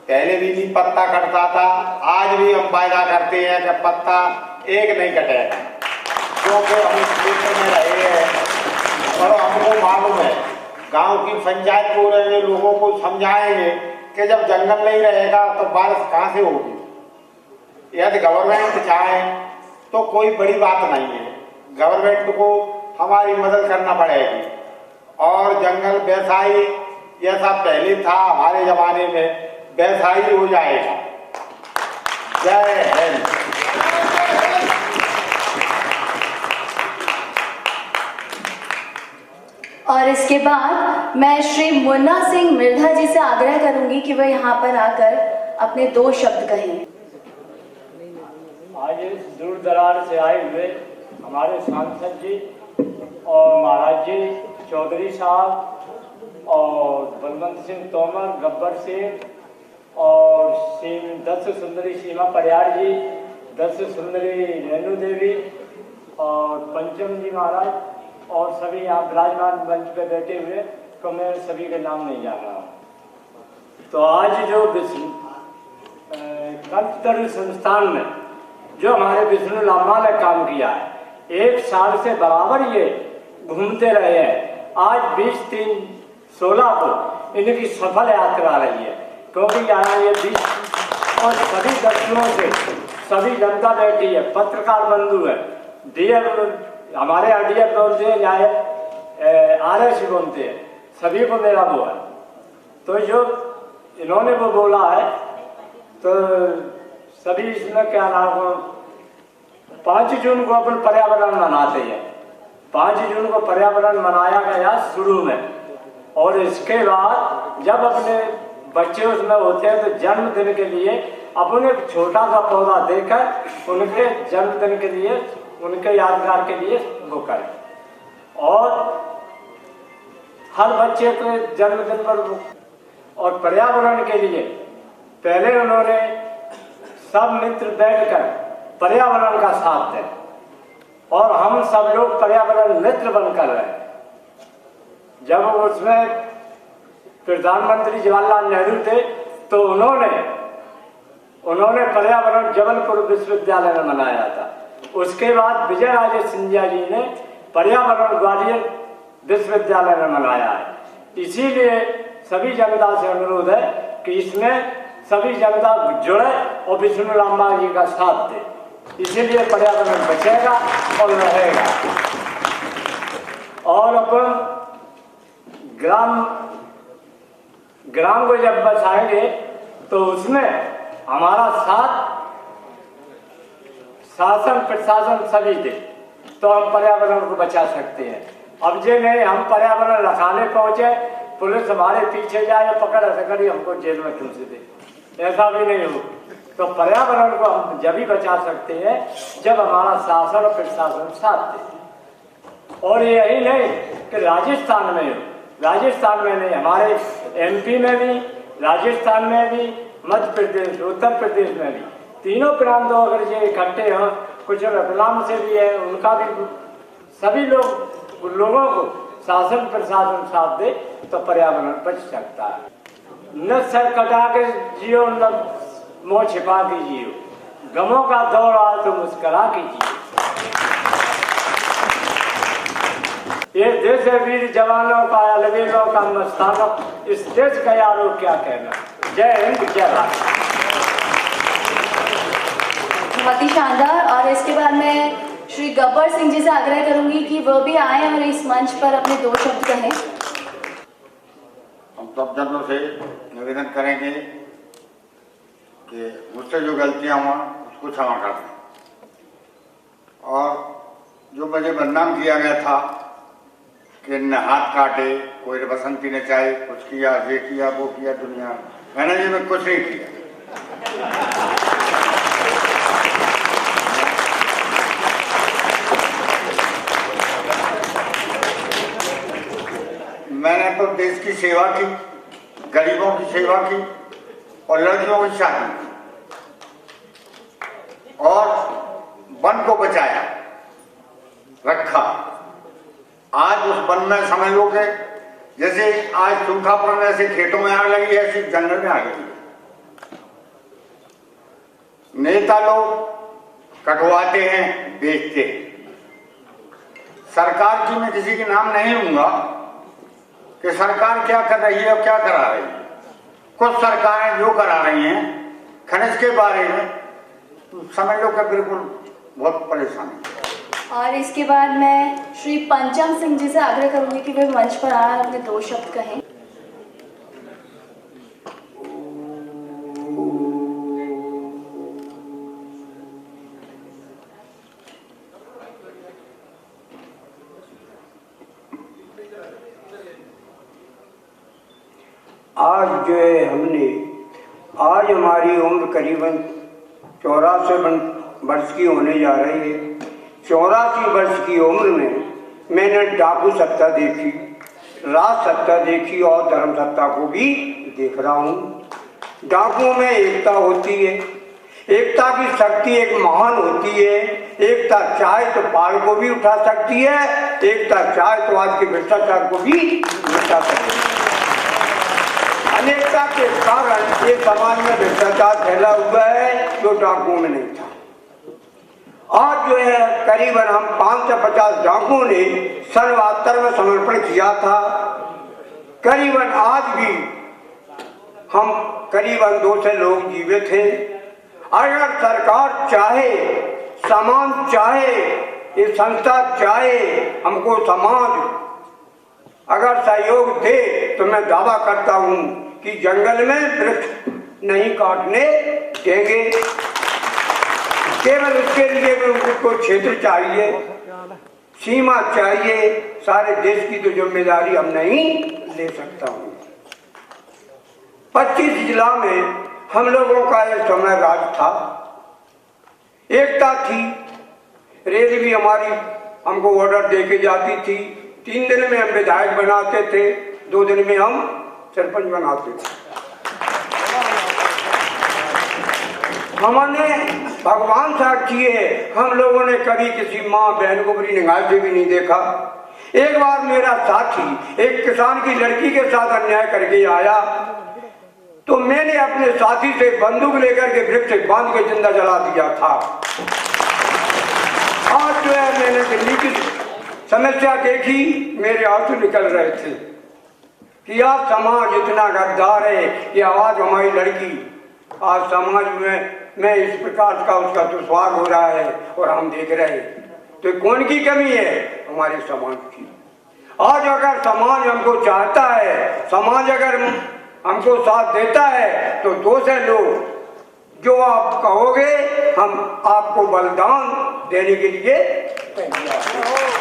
S5: पहले भी नहीं पत्ता कटता था, आज भी हम वायदा करते हैं कि पत्ता एक नहीं कटेगा, क्योंकि हम इस क्षेत्र में रहे हैं और हमको मालूम है। गांव की पंचायत को रहे लोगों को समझाएंगे कि जब जंगल नहीं रहेगा तो बारिश कहाँ से होगी। यदि गवर्नमेंट चाहे तो कोई बड़ी बात नहीं है, गवर्नमेंट को हमारी मदद करना पड़ेगी। और जंगल वैसा ही जैसा पहले था हमारे जमाने में वैसा ही हो जाएगा। जय हिंद।
S2: और इसके बाद मैं श्री मुन्ना सिंह मिर्धा जी से आग्रह करूंगी कि वह यहाँ पर आकर अपने 2 शब्द कहें।
S6: आज इस दूर दराज से आए हुए हमारे सांसद जी और महाराज जी, चौधरी साहब और बलवंत सिंह तोमर, गब्बर सिंह और दस सुंदरी सीमा परियार जी, दस सुंदरी रेणु देवी और पंचम जी महाराज और सभी यहाँ विराजमान मंच पे बैठे हुए, तो मैं सभी के नाम नहीं जान रहा हूँ। तो आज जो कल्पतरु संस्थान में जो हमारे विष्णु लामा ने काम किया है, 1 साल से बराबर ये घूमते रहे हैं। आज 20/3/16 को इनकी सफल यात्रा रही है, क्योंकि यहाँ ये 20 और सभी दक्षिणों से सभी जनता बैठी है, पत्रकार बंधु है, डीएफ हमारे आरडीएफ बोलते हैं, चाहे आरएस बोलते हैं, सभी को मेरा वो है। तो जो इन्होंने वो बोला है तो सभी इसमें क्या नाम, 5 जून को अपन पर्यावरण मनाते हैं। 5 जून को पर्यावरण मनाया गया शुरू में, और इसके बाद जब अपने बच्चे उसमें होते हैं तो जन्मदिन के लिए अपने छोटा सा पौधा देकर उनके जन्मदिन के लिए, उनके यादगार के लिए वो करें। और हर बच्चे के जन्मदिन पर और पर्यावरण के लिए पहले उन्होंने सब मित्र बैठकर पर्यावरण का साथ दें, और हम सब लोग पर्यावरण मित्र बनकर रहे। जब उसमें प्रधानमंत्री जवाहरलाल नेहरू थे तो उन्होंने पर्यावरण जबलपुर विश्वविद्यालय में मनाया था। उसके बाद विजय राजे सिंधिया जी ने पर्यावरण ग्वालियर विश्वविद्यालय में मनाया है। इसीलिए सभी जनता से अनुरोध है कि इसमें सभी जनता जुड़े और विष्णु लामा जी का साथ दे, इसीलिए पर्यावरण बचेगा और रहेगा। और अपन ग्राम को जब बचाएंगे तो उसमें हमारा साथ शासन प्रशासन सभी दे, तो हम पर्यावरण को बचा सकते हैं। अब जे नहीं हम पर्यावरण रखाने पहुंचे, पुलिस हमारे पीछे जाए, पकड़ सकड़ी हमको जेल में खींच दे, ऐसा भी नहीं हो। तो पर्यावरण को हम जब ही बचा सकते हैं जब हमारा शासन और प्रशासन साथ दे। और यही नहीं कि राजस्थान में हो, राजस्थान में नहीं, हमारे एमपी में भी, राजस्थान में भी, मध्य प्रदेश, उत्तर प्रदेश में भी तीनों प्रांतों अगर ये इकट्ठे हों, कुछ रतलाम से भी है, उनका भी सभी लोगों को शासन प्रशासन साथ दे तो पर्यावरण बच सकता है। न सर कटा के जियो, न मुँह छिपा के जियो, गमों का दौर आए तो मुस्करा के जियो। ये देश है वीर जवानों का, अलवेलों का मस्तानों, इस देश का यारों क्या कहना। जय हिंद, जय भारत।
S2: बहुत ही शानदार। और इसके बाद मैं श्री गब्बर सिंह जी से आग्रह करूंगी कि वह भी आए और इस मंच पर अपने 2 शब्द कहें।
S5: हम सब जनों से निवेदन करेंगे कि मुझसे जो गलतियां हुआ उसको क्षमा कर दें, और जो मुझे बदनाम किया गया था कि न हाथ काटे, कोई बसंती ने चाहे कुछ किया, ये किया वो किया, दुनिया मैंने जी में कुछ नहीं किया। मैंने तो देश की सेवा की, गरीबों की सेवा की और लड़कियों की शादी की और वन को बचाया रखा। आज उस वन में समझ लो कि जैसे आज सूखा पड़ने से खेतों में आग लगी, ऐसी जंगल में आग लगी। नेता लोग कटवाते हैं, बेचते हैं। सरकार की मैं किसी के नाम नहीं लूंगा कि सरकार क्या कर रही है और क्या करा रही है। कुछ सरकारें जो करा रही हैं खनिज के बारे में, समझ लो कि बिल्कुल बहुत परेशानी।
S2: और इसके बाद मैं श्री पंचम सिंह जी से आग्रह करूंगी कि वे मंच पर आए और अपने 2 शब्द कहें।
S7: आज जो है आज हमारी उम्र करीबन 84 वर्ष की होने जा रही है। 84 वर्ष की उम्र में मैंने डाकू सत्ता देखी, राज सत्ता देखी और धर्म सत्ता को भी देख रहा हूँ। डाकुओं में एकता होती है, एकता की शक्ति एक महान होती है। एकता चाहे तो पाल को भी उठा सकती है, एकता चाहे तो आज के भ्रष्टाचार को भी मिटा सकती है। अनेकता के कारण ये समाज में भ्रष्टाचार फैला हुआ है जो डाकुओं में नहीं था। आज जो है करीबन हम 5 से 50 डाकुओं ने सन 72 में समर्पण किया था। करीबन आज भी हम करीबन 200 लोग जीवित हैं। अगर सरकार चाहे, समाज चाहे, ये संस्था चाहे, हमको समाज अगर सहयोग दे तो मैं दावा करता हूं कि जंगल में वृक्ष नहीं काटने देंगे। केवल उसके लिए उनको क्षेत्र चाहिए, सीमा चाहिए। सारे देश की तो जिम्मेदारी हम नहीं ले सकता हूं। 25 जिला में हम लोगों का एक समय राज था, एकता थी। रेल भी हमारी हमको ऑर्डर दे के जाती थी। 3 दिन में हम विधायक बनाते थे, 2 दिन में हम सरपंच बनाते थे। हमने भगवान साक्षी है, हम लोगों ने कभी किसी माँ बहन को बुरी निगाह से भी नहीं देखा। एक बार मेरा साथी एक किसान की लड़की के साथ अन्याय करके आया तो मैंने अपने साथी से बंदूक लेकर के वृक्ष से बांध के जिंदा जला दिया था। आज जो है मैंने दिल्ली की समस्या देखी, मेरे आंसू निकल रहे थे कि आज समाज इतना गद्दार है कि आज हमारी लड़की आज समाज में इस प्रकार का उसका दुस्वार हो रहा है और हम देख रहे हैं। तो कौन की कमी है? हमारे समाज की। आज अगर समाज हमको चाहता है, समाज अगर हमको साथ देता है तो 200 लोग जो आप कहोगे हम आपको बलिदान देने के लिए तैयार हैं।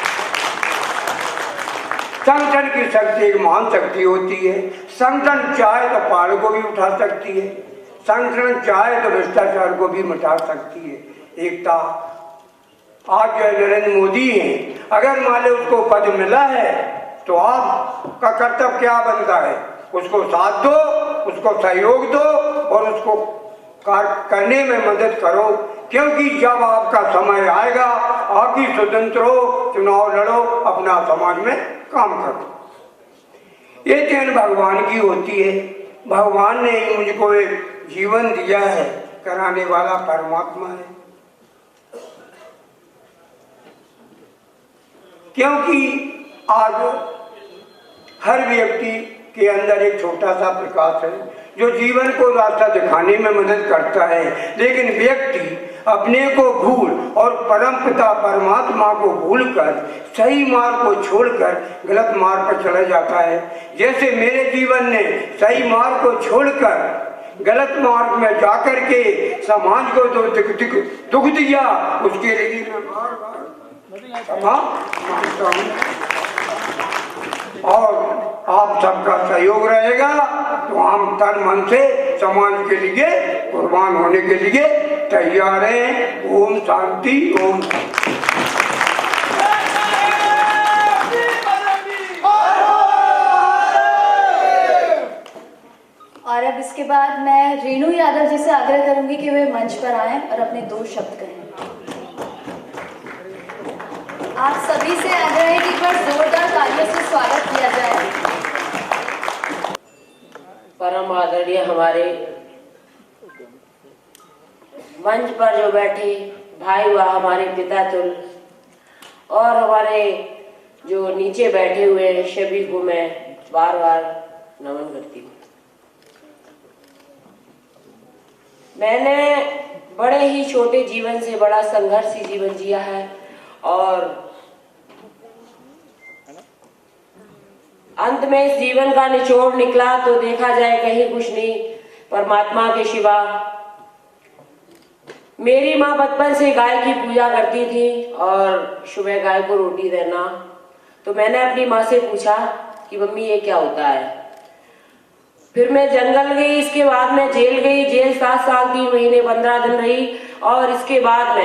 S7: संगठन की शक्ति एक महान शक्ति होती है। संगठन चाहे तो पहाड़ को भी उठा सकती है, संगठन चाहे तो भ्रष्टाचार को भी मिटा सकती है। एकता आज जो नरेंद्र मोदी है, अगर मान लो उसको पद मिला है तो आपका कर्तव्य क्या बनता है? उसको साथ दो, उसको सहयोग दो और उसको करने में मदद करो, क्योंकि जब आपका समय आएगा आप ही स्वतंत्र हो, चुनाव लड़ो, अपना समाज में काम करो। ये देन भगवान की होती है। भगवान ने ही मुझको एक जीवन दिया है, कराने वाला परमात्मा है। क्योंकि आज हर व्यक्ति के अंदर एक छोटा सा प्रकाश है जो जीवन को रास्ता दिखाने में मदद करता है, लेकिन व्यक्ति अपने को भूल और परमपिता परमात्मा को भूलकर सही मार्ग को छोड़कर गलत मार्ग पर चला जाता है। जैसे मेरे जीवन ने सही मार्ग को छोड़कर गलत मार्ग में जाकर के समाज को जो दुख दिया, उसके लिए मैं बार बार क्षमा मांगता हूँ। और आप सबका सहयोग रहेगा तो हम तन मन से समाज के लिए कुर्बान होने के लिए तैयार हैं। ओम शांति, ओम
S2: और अब इसके बाद मैं रेणु यादव जी से आग्रह करूंगी कि वे मंच पर आएं और अपने 2 शब्द कहें। आप सभी से आग्रह है कि एक बार जोरदार तालियों से स्वागत किया जाए।
S8: परम आदरणीय हमारे मंच पर जो बैठे भाई व हमारे पिता तुल और हमारे जो नीचे बैठे हुए सभी को मैं बार बार नमन करती हूँ। मैंने बड़े ही छोटे जीवन से बड़ा संघर्षी जीवन जिया है और अंत में इस जीवन का निचोड़ निकला तो देखा जाए कहीं कुछ नहीं परमात्मा के सिवा। मेरी माँ बचपन से गाय की पूजा करती थी और सुबह गाय को रोटी देना, तो मैंने अपनी माँ से पूछा कि मम्मी ये क्या होता है। फिर मैं जंगल गई, इसके बाद मैं जेल गई। जेल 7 साल 3 महीने 15 दिन रही और इसके बाद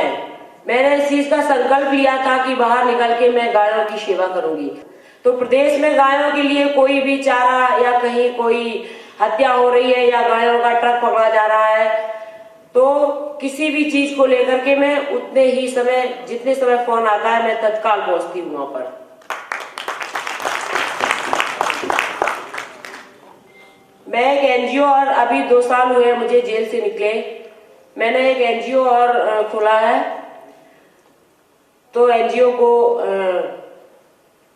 S8: मैंने इस चीज का संकल्प लिया था कि बाहर निकल के मैं गायों की सेवा करूंगी। तो प्रदेश में गायों के लिए कोई भी चारा या कहीं कोई हत्या हो रही है या गायों का ट्रक पकड़ा जा रहा है, तो किसी भी चीज को लेकर के मैं उतने ही समय, जितने समय फोन आता है मैं तत्काल पहुंचती हूँ वहां पर। मैं एक एनजीओ और अभी 2 साल हुए मुझे जेल से निकले, मैंने एक एनजीओ और खोला है। तो एनजीओ को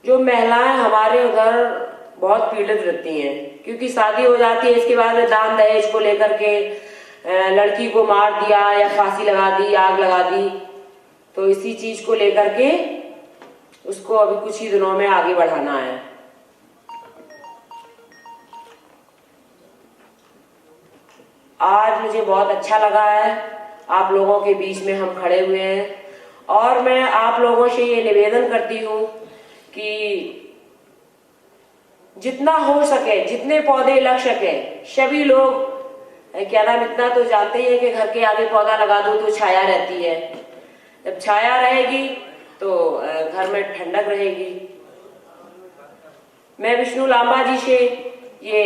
S8: जो महिलाएं हमारे उधर बहुत पीड़ित रहती हैं, क्योंकि शादी हो जाती है, इसके बाद में दान दहेज को लेकर के लड़की को मार दिया या फांसी लगा दी, आग लगा दी। तो इसी चीज को लेकर के उसको अभी कुछ ही दिनों में आगे बढ़ाना है। आज मुझे बहुत अच्छा लगा है, आप लोगों के बीच में हम खड़े हुए हैं और मैं आप लोगों से ये निवेदन करती हूँ कि जितना हो सके, जितने पौधे लग सके, सभी लोग क्या नाम, इतना तो जानते ही है कि घर के आगे पौधा लगा दो तो छाया रहती है। जब छाया रहेगी तो घर में ठंडक रहेगी। मैं विष्णु लांबा जी से ये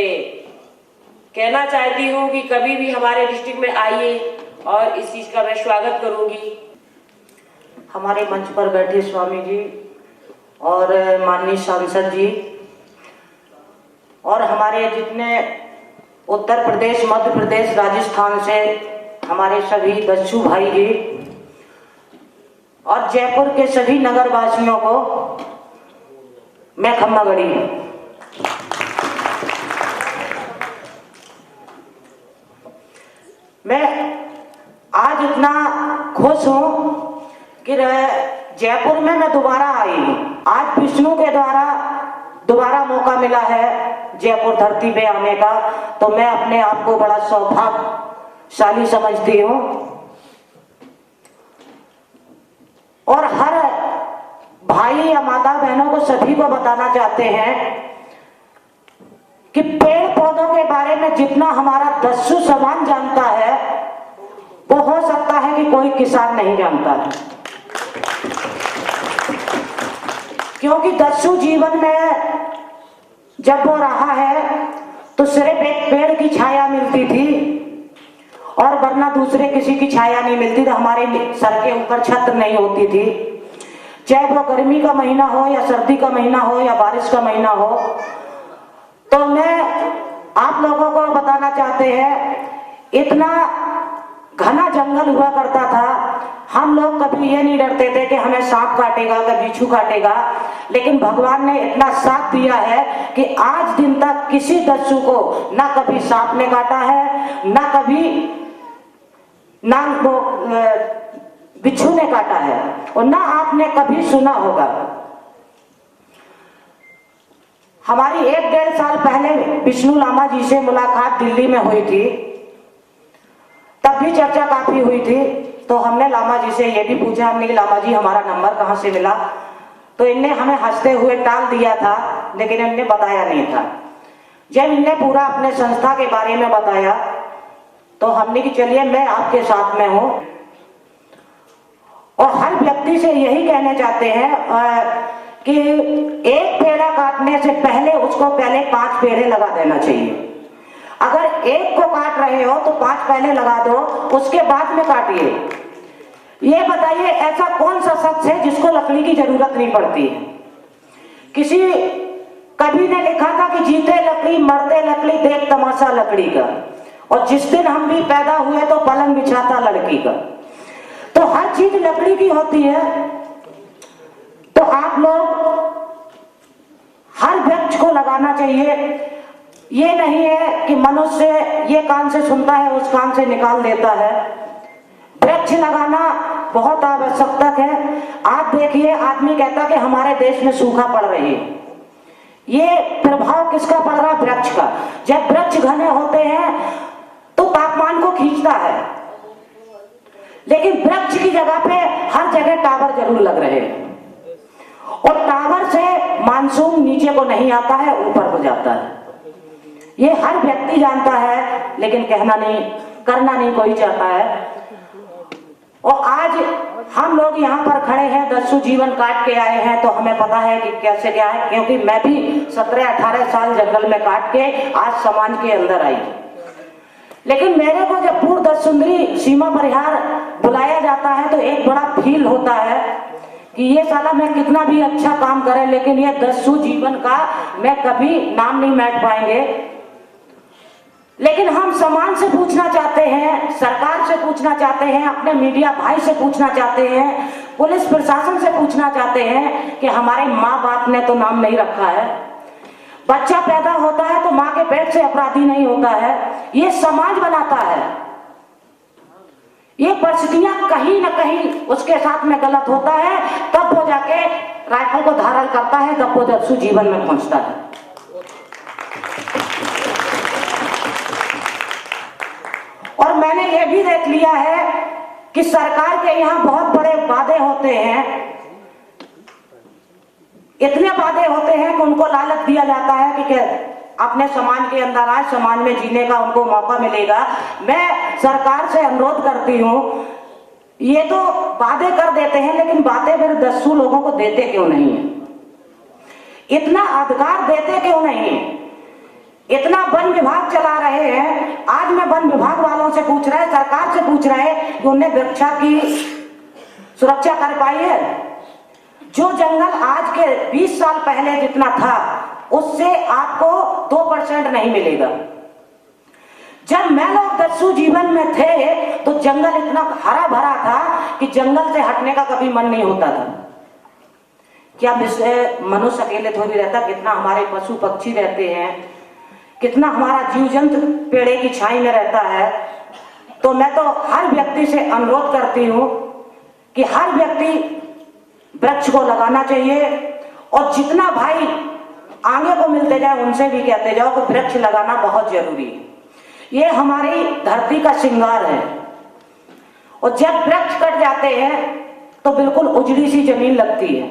S8: कहना चाहती हूँ कि कभी भी हमारे डिस्ट्रिक्ट में आइए और इस चीज का मैं स्वागत करूंगी।
S9: हमारे मंच पर बैठे स्वामी जी और माननीय सांसद जी और हमारे जितने उत्तर प्रदेश, मध्य प्रदेश, राजस्थान से हमारे सभी दस्यु भाई जी और जयपुर के सभी नगर वासियों को मैं खम्मा गढ़ी। मैं आज इतना खुश हूं कि जयपुर में मैं दोबारा आई हूं। आज विष्णु के द्वारा दोबारा मौका मिला है जयपुर धरती पे आने का, तो मैं अपने आप को बड़ा सौभाग्यशाली समझती हूं। और हर भाई या माता बहनों को सभी को बताना चाहते हैं कि पेड़ पौधों के बारे में जितना हमारा दस्यु समाज जानता है, वो हो सकता है कि कोई किसान नहीं जानता है, क्योंकि दस्यु जीवन में जब वो रहा है तो सिर्फ एक पेड़ की छाया मिलती थी और वरना दूसरे किसी की छाया नहीं मिलती थी, हमारे सर के ऊपर छत नहीं होती थी। चाहे वो गर्मी का महीना हो या सर्दी का महीना हो या बारिश का महीना हो। तो मैं आप लोगों को बताना चाहते हैं, इतना घना जंगल हुआ करता था, हम लोग कभी ये नहीं डरते थे कि हमें सांप काटेगा कि बिच्छू काटेगा, लेकिन भगवान ने इतना साथ दिया है कि आज दिन तक किसी दस्यु को ना कभी सांप ने काटा है, ना कभी बिच्छू ने काटा है, और ना आपने कभी सुना होगा। हमारी 1-1.5 साल पहले विष्णु लामा जी से मुलाकात दिल्ली में हुई थी, तब भी चर्चा काफी हुई थी। तो हमने लामा जी से ये भी पूछा हमने कि लामा जी हमारा नंबर कहाँ से मिला, तो इनने हमें हंसते हुए टाल दिया था, लेकिन इनने बताया नहीं था। जब इनने पूरा अपने संस्था के बारे में बताया तो हमने कि चलिए मैं आपके साथ में हूं, और हर व्यक्ति से यही कहने चाहते हैं कि एक पेड़ा काटने से पहले उसको पहले 5 पेड़े लगा देना चाहिए। अगर एक को काट रहे हो तो 5 पहले लगा दो, उसके बाद में काटिए। ये बताइए ऐसा कौन सा शख्स है जिसको लकड़ी की जरूरत नहीं पड़ती है। किसी कवि ने लिखा था कि जीते लकड़ी मरते लकड़ी देख तमाशा लकड़ी का, और जिस दिन हम भी पैदा हुए तो पलंग बिछाता लड़की का। तो हर चीज लकड़ी की होती है। तो आप लोग हर वृक्ष को लगाना चाहिए। ये नहीं है कि मनुष्य ये कान से सुनता है उस कान से निकाल देता है। वृक्ष लगाना बहुत आवश्यकता है। आप देखिए आदमी कहता कि हमारे देश में सूखा पड़ रही है, ये प्रभाव किसका पड़ रहा है? वृक्ष का। जब वृक्ष घने होते हैं तो तापमान को खींचता है, लेकिन वृक्ष की जगह पे हर जगह टावर जरूर लग रहे हैं, और टावर से मानसून नीचे को नहीं आता है, ऊपर को जाता है। ये हर व्यक्ति जानता है, लेकिन कहना नहीं करना नहीं कोई चाहता है। और आज हम लोग यहाँ पर खड़े हैं, दस्यु जीवन काट के आए हैं, तो हमें पता है कि कैसे क्या है, क्योंकि मैं भी 17-18 साल जंगल में काट के आज समाज के अंदर आई। लेकिन मेरे को जब पूर्व 10 सुंदरी सीमा परिहार बुलाया जाता है तो एक बड़ा फील होता है कि ये साला मैं कितना भी अच्छा काम करे, लेकिन ये दस्यु जीवन का मैं कभी नाम नहीं मैट पाएंगे। लेकिन हम समाज से पूछना चाहते हैं, सरकार से पूछना चाहते हैं, अपने मीडिया भाई से पूछना चाहते हैं, पुलिस प्रशासन से पूछना चाहते हैं कि हमारे माँ बाप ने तो नाम नहीं रखा है। बच्चा पैदा होता है तो माँ के पेट से अपराधी नहीं होता है, ये समाज बनाता है। ये परिस्थितियां कहीं ना कहीं उसके साथ में गलत होता है, तब वो जाके राइफल को धारण करता है, तब वो दस्यु जीवन में पहुंचता है। और मैंने ये भी देख लिया है कि सरकार के यहाँ बहुत बड़े वादे होते हैं, इतने वादे होते हैं कि उनको लालच दिया जाता है कि अपने समाज के अंदर आज समाज में जीने का उनको मौका मिलेगा। मैं सरकार से अनुरोध करती हूँ, ये तो वादे कर देते हैं, लेकिन बातें फिर दस्यु लोगों को देते क्यों नहीं है? इतना अधिकार देते क्यों नहीं है? इतना वन विभाग चला रहे हैं। आज मैं वन विभाग वालों से पूछ रहे, सरकार से पूछ रहे कि उन्हें वृक्षा की सुरक्षा कर पाई है? जो जंगल आज के 20 साल पहले जितना था उससे आपको 2% नहीं मिलेगा। जब मैं लोग दस्यु जीवन में थे तो जंगल इतना हरा भरा था कि जंगल से हटने का कभी मन नहीं होता था। क्या मनुष्य अकेले थोड़ी रहता, कितना हमारे पशु पक्षी रहते हैं, कितना हमारा जीव जंतु पेड़े की छाई में रहता है। तो मैं तो हर व्यक्ति से अनुरोध करती हूँ कि हर व्यक्ति वृक्ष को लगाना चाहिए, और जितना भाई आगे को मिलते जाए उनसे भी कहते जाओ कि वृक्ष लगाना बहुत जरूरी है। ये हमारी धरती का श्रृंगार है, और जब वृक्ष कट जाते हैं तो बिल्कुल उजड़ी सी जमीन लगती है।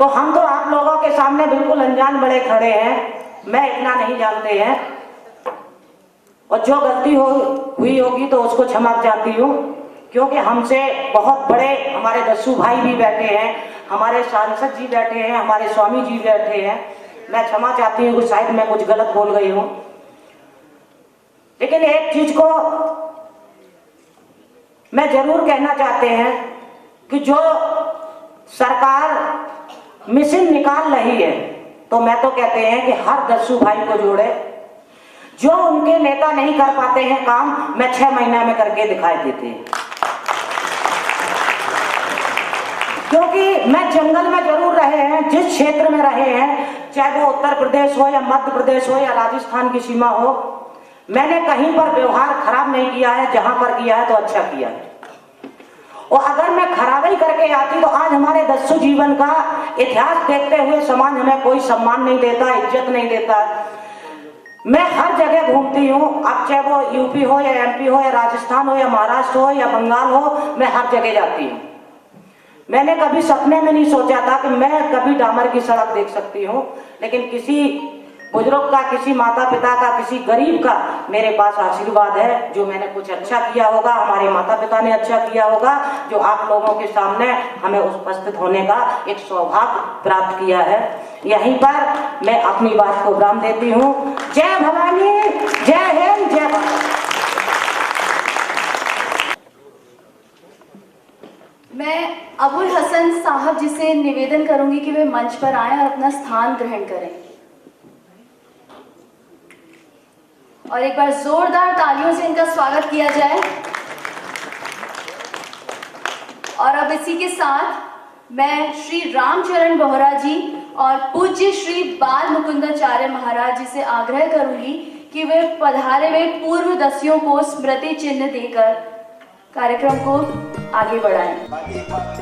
S9: तो हम तो आप लोगों के सामने बिल्कुल अनजान बड़े खड़े हैं, मैं इतना नहीं जानते हैं, और जो गलती हुई होगी तो उसको क्षमा चाहती हूँ, क्योंकि हमसे बहुत बड़े हमारे दस्यु भाई भी बैठे हैं, हमारे सांसद जी बैठे हैं, हमारे स्वामी जी बैठे हैं। मैं क्षमा चाहती हूँ कि शायद मैं कुछ गलत बोल गई हूँ, लेकिन एक चीज को मैं जरूर कहना चाहते हैं कि जो सरकार मिशन निकाल रही है, तो मैं तो कहते हैं कि हर दस्यु भाई को जोड़े। जो उनके नेता नहीं कर पाते हैं काम, मैं 6 महीना में करके दिखाई देते हैं। क्योंकि मैं जंगल में जरूर रहे हैं, जिस क्षेत्र में रहे हैं, चाहे वो उत्तर प्रदेश हो या मध्य प्रदेश हो या राजस्थान की सीमा हो, मैंने कहीं पर व्यवहार खराब नहीं किया है। जहां पर किया है तो अच्छा किया है। और अगर मैं खराबी करके आती तो आज हमारे दस्यु जीवन का इतिहास देखते हुए समाज हमें कोई सम्मान नहीं देता, इज्जत नहीं देता। मैं हर जगह घूमती हूँ, अब चाहे वो यूपी हो या एमपी हो या राजस्थान हो या महाराष्ट्र हो या बंगाल हो, मैं हर जगह जाती हूँ। मैंने कभी सपने में नहीं सोचा था कि मैं कभी डामर की सड़क देख सकती हूँ, लेकिन किसी बुजुर्ग का, किसी माता पिता का, किसी गरीब का मेरे पास आशीर्वाद है। जो मैंने कुछ अच्छा किया होगा, हमारे माता पिता ने अच्छा किया होगा, जो आप लोगों के सामने हमें उपस्थित होने का एक सौभाग्य प्राप्त किया है। यहीं पर मैं अपनी बात को विराम देती हूँ। जय भवानी, जय हिंद, जय भारत।
S2: मैं अबुल हसन साहब जी से निवेदन करूंगी कि वे मंच पर आएं और अपना स्थान ग्रहण करें। और एक बार जोरदार तालियों से इनका स्वागत किया जाए। और अब इसी के साथ मैं श्री रामचरण बोहरा जी और पूज्य श्री बाल मुकुंदाचार्य महाराज जी से आग्रह करूंगी कि वे पधारे हुए पूर्व दस्युओं को स्मृति चिन्ह देकर कार्यक्रम को आगे बढ़ाएं।
S3: बाकी एक बात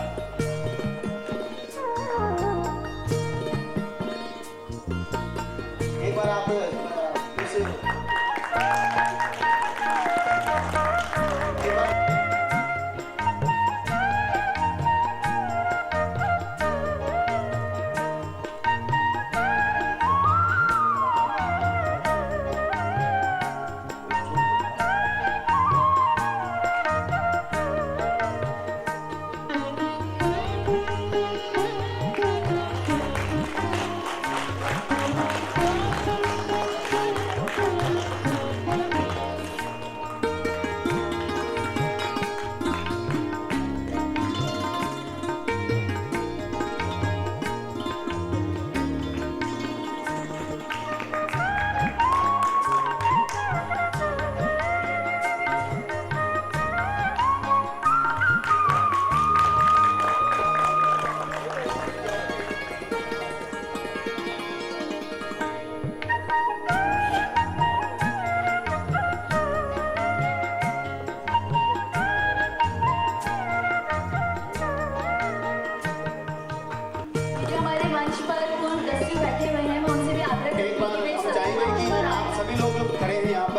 S3: आप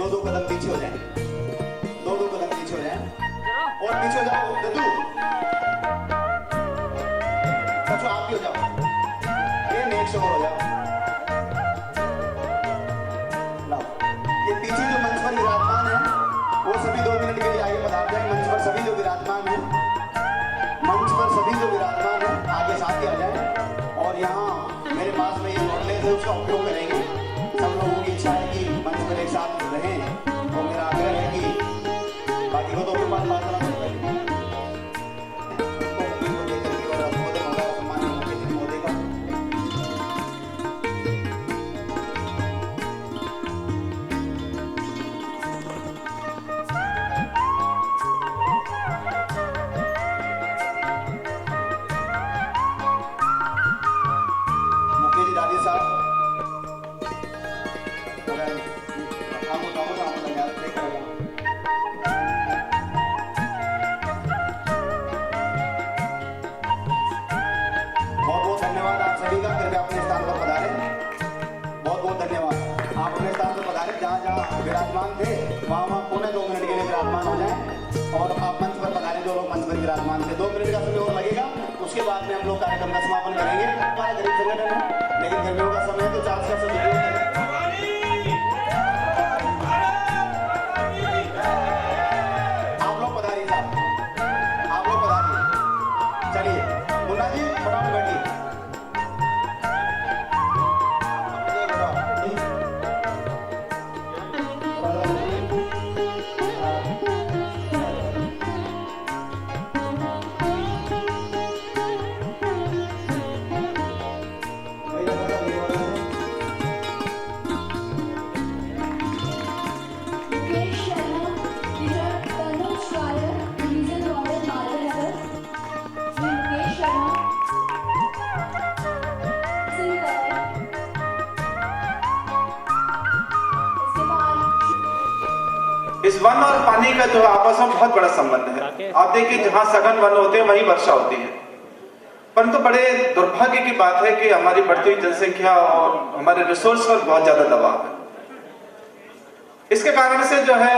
S3: दो कदम पीछे हो जाए, दो कदम पीछे हो जाए और पीछे हो जाओ। दद्दू बच्चों आप भी हो जाओ, ये नेक्स्ट ओवर हो जाओ। ये पीछे जो मंच पर विराजमान है वो सभी 2 मिनट के लिए आगे पधार जाए। मंच पर सभी जो विराजमान है, मंच पर सभी जो विराजमान है आगे साथ ही आ जाए। और यहाँ मेरे पास में ये नोटलेस है, उसका उपयोग करेंगे। सब लोगों की इच्छा है कि मंच पर एक साथ रहें, तो मेरा आग्रह है कि बाकी को तो अपने पास बात करना सकते हैं। मुकेश दादी साहब बहुत धन्यवाद आप सभी का। कृपया अपने स्थान पर पधारें। बहुत धन्यवाद। आप अपने स्थान पर पधारें। जहाँ जहाँ विराजमान थे वहाँ पौने 2 मिनट के लिए विराजमान हो जाएं। और आप मंच पर पधारें जो लोग मंच पर विराजमान थे। 2 मिनट का समय और लगेगा, उसके बाद में हम लोग कार्यक्रम का समापन करेंगे। हमारा गरीब संगठन है, लेकिन गर्मियों का समय है तो 4 से सदुपयोग करें। आप लोग पधारिए साहब, आप लोग पधारिए। चलिए मुन्ना जी फटाफट बैठिए।
S10: वन और पानी का जो आपस में बहुत बड़ा संबंध है। आप देखिए जहां सघन वन होते हैं वहीं वर्षा होती है, परंतु बड़े दुर्भाग्य की बात है कि हमारी बढ़ती हुई जनसंख्या और हमारे रिसोर्स पर बहुत ज्यादा दबाव है। इसके कारण से जो है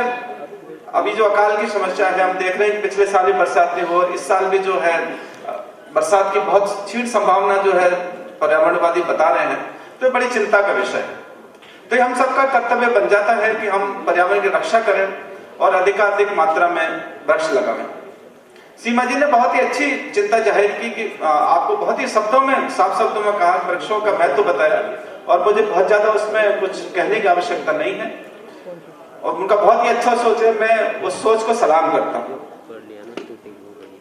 S10: अभी जो अकाल की समस्या है, हम देख रहे हैं कि पिछले साल भी बरसात नहीं हुई और इस साल भी जो है बरसात की बहुत क्षीण संभावना जो है पर्यावरणवादी बता रहे हैं, तो ये बड़ी चिंता का विषय है। तो ये हम सबका कर्तव्य बन जाता है कि हम पर्यावरण की रक्षा करें और अधिकाधिक मात्रा में वृक्ष लगाएं। सीमा जी ने बहुत ही अच्छी चिंता जाहिर की कि आपको बहुत ही शब्दों में, साफ शब्दों में कहा, वृक्षों का महत्व बताया और मुझे बहुत ज्यादा उसमें कुछ कहने की आवश्यकता नहीं है और उनका बहुत ही अच्छा सोच है, मैं उस सोच को सलाम करता हूँ।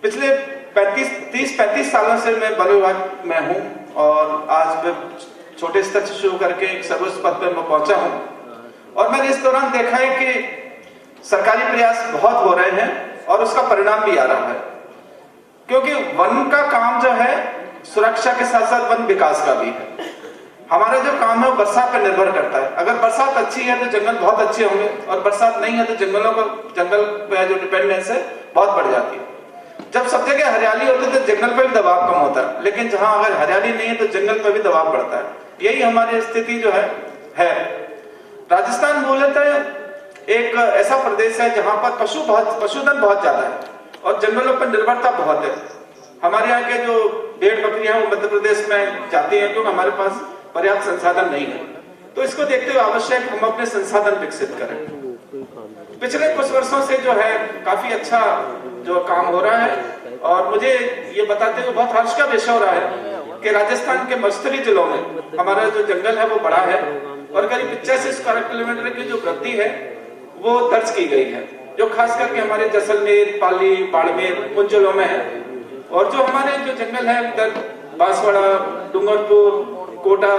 S10: पिछले 30-35 सालों से मैं वन विभाग में हूँ और आज मैं छोटे स्तर से शुरू करके एक सर्वोच्च पद पर मैं पहुंचा हूँ और मैंने इस दौरान देखा है कि सरकारी प्रयास बहुत हो रहे हैं और उसका परिणाम भी आ रहा है, क्योंकि वन का काम जो है सुरक्षा के साथ साथ वन विकास का भी है। हमारा जो काम है वो बरसात पर निर्भर करता है। अगर बरसात अच्छी है तो जंगल बहुत अच्छे होंगे और बरसात नहीं है तो जंगल पे जो डिपेंडेंस है बहुत बढ़ जाती है। जब सब जगह हरियाली होती है तो जंगल पर भी दबाव कम होता है, लेकिन जहां अगर हरियाली नहीं है तो जंगल पर भी दबाव बढ़ता है। यही हमारी स्थिति जो है। राजस्थान मूलतः एक ऐसा प्रदेश है जहां पर पशुधन बहुत ज्यादा है और जंगलों पर निर्भरता बहुत है। हमारे यहाँ के जो भेड़ बकरियां वो मध्य प्रदेश में जाती हैं क्योंकि हमारे पास पर्याप्त संसाधन नहीं है। तो इसको देखते हुए आवश्यक हम अपने संसाधन विकसित करें। पिछले कुछ वर्षों से जो है काफी अच्छा जो काम हो रहा है और मुझे ये बताते हुए बहुत हर्ष का विषय हो रहा है कि राजस्थान के मस्तरी जिलों में हमारा जो जंगल है वो बड़ा है और करीब 85 स्क्वायर किलोमीटर की जो वृद्धि है वो दर्ज की गई है, जो खास करके हमारे जैसलमेर, पाली, बाड़मेर उन जिलों में है। और जो हमारे जो जंगल है उधर बांसवाड़ा, डूंगरपुर, कोटा,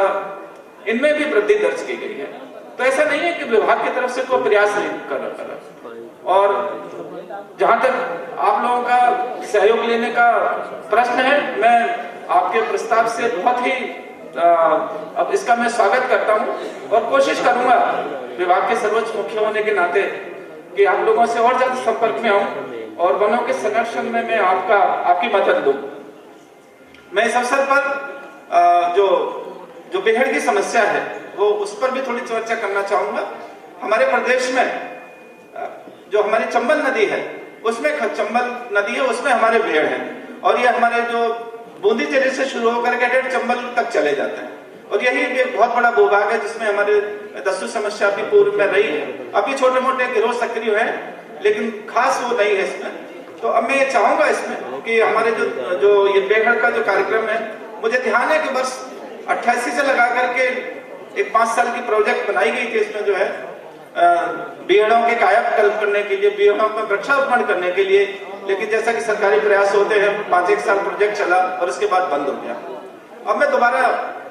S10: इनमें भी वृद्धि दर्ज की गई है। तो ऐसा नहीं है कि विभाग की तरफ से कोई प्रयास नहीं कर रहा। और जहां तक आप लोगों का सहयोग लेने का प्रश्न है, मैं आपके प्रस्ताव से बहुत ही अब इसका मैं स्वागत करता हूं और कोशिश करूंगा विभाग के सर्वोच्च मुख्य होने के नाते कि आप लोगों से और ज्यादा संपर्क में आऊं और वनों के संरक्षण में मैं आपकी मदद दूं। मैं इस अवसर पर जो बेहड़ की समस्या है वो उस पर भी थोड़ी चर्चा करना चाहूंगा। हमारे प्रदेश में जो हमारी चंबल नदी है उसमें हमारे बेहड़ है और ये हमारे जो बूंदी जिले से शुरू होकर के चंबल तक चले जाते हैं और यही एक बहुत बड़ा भूभाग है जिसमें हमारे दस्यु समस्या भी पूर्व में रही है। अभी छोटे मोटे गिरोह सक्रिय है लेकिन खास वो नहीं है इसमें। तो अब मैं ये चाहूंगा इसमें कि हमारे जो ये बेहड़ का जो कार्यक्रम है, मुझे ध्यान है कि वर्ष 88 से लगा करके एक 5 साल की प्रोजेक्ट बनाई गई थी। इसमें जो है बेहड़ों के कायाकल्प करने के लिए, बेहड़ों का वृक्षारोपण करने के लिए, लेकिन जैसा कि सरकारी प्रयास होते हैं 5-1 साल प्रोजेक्ट चला और उसके बाद बंद हो गया। अब मैं दोबारा,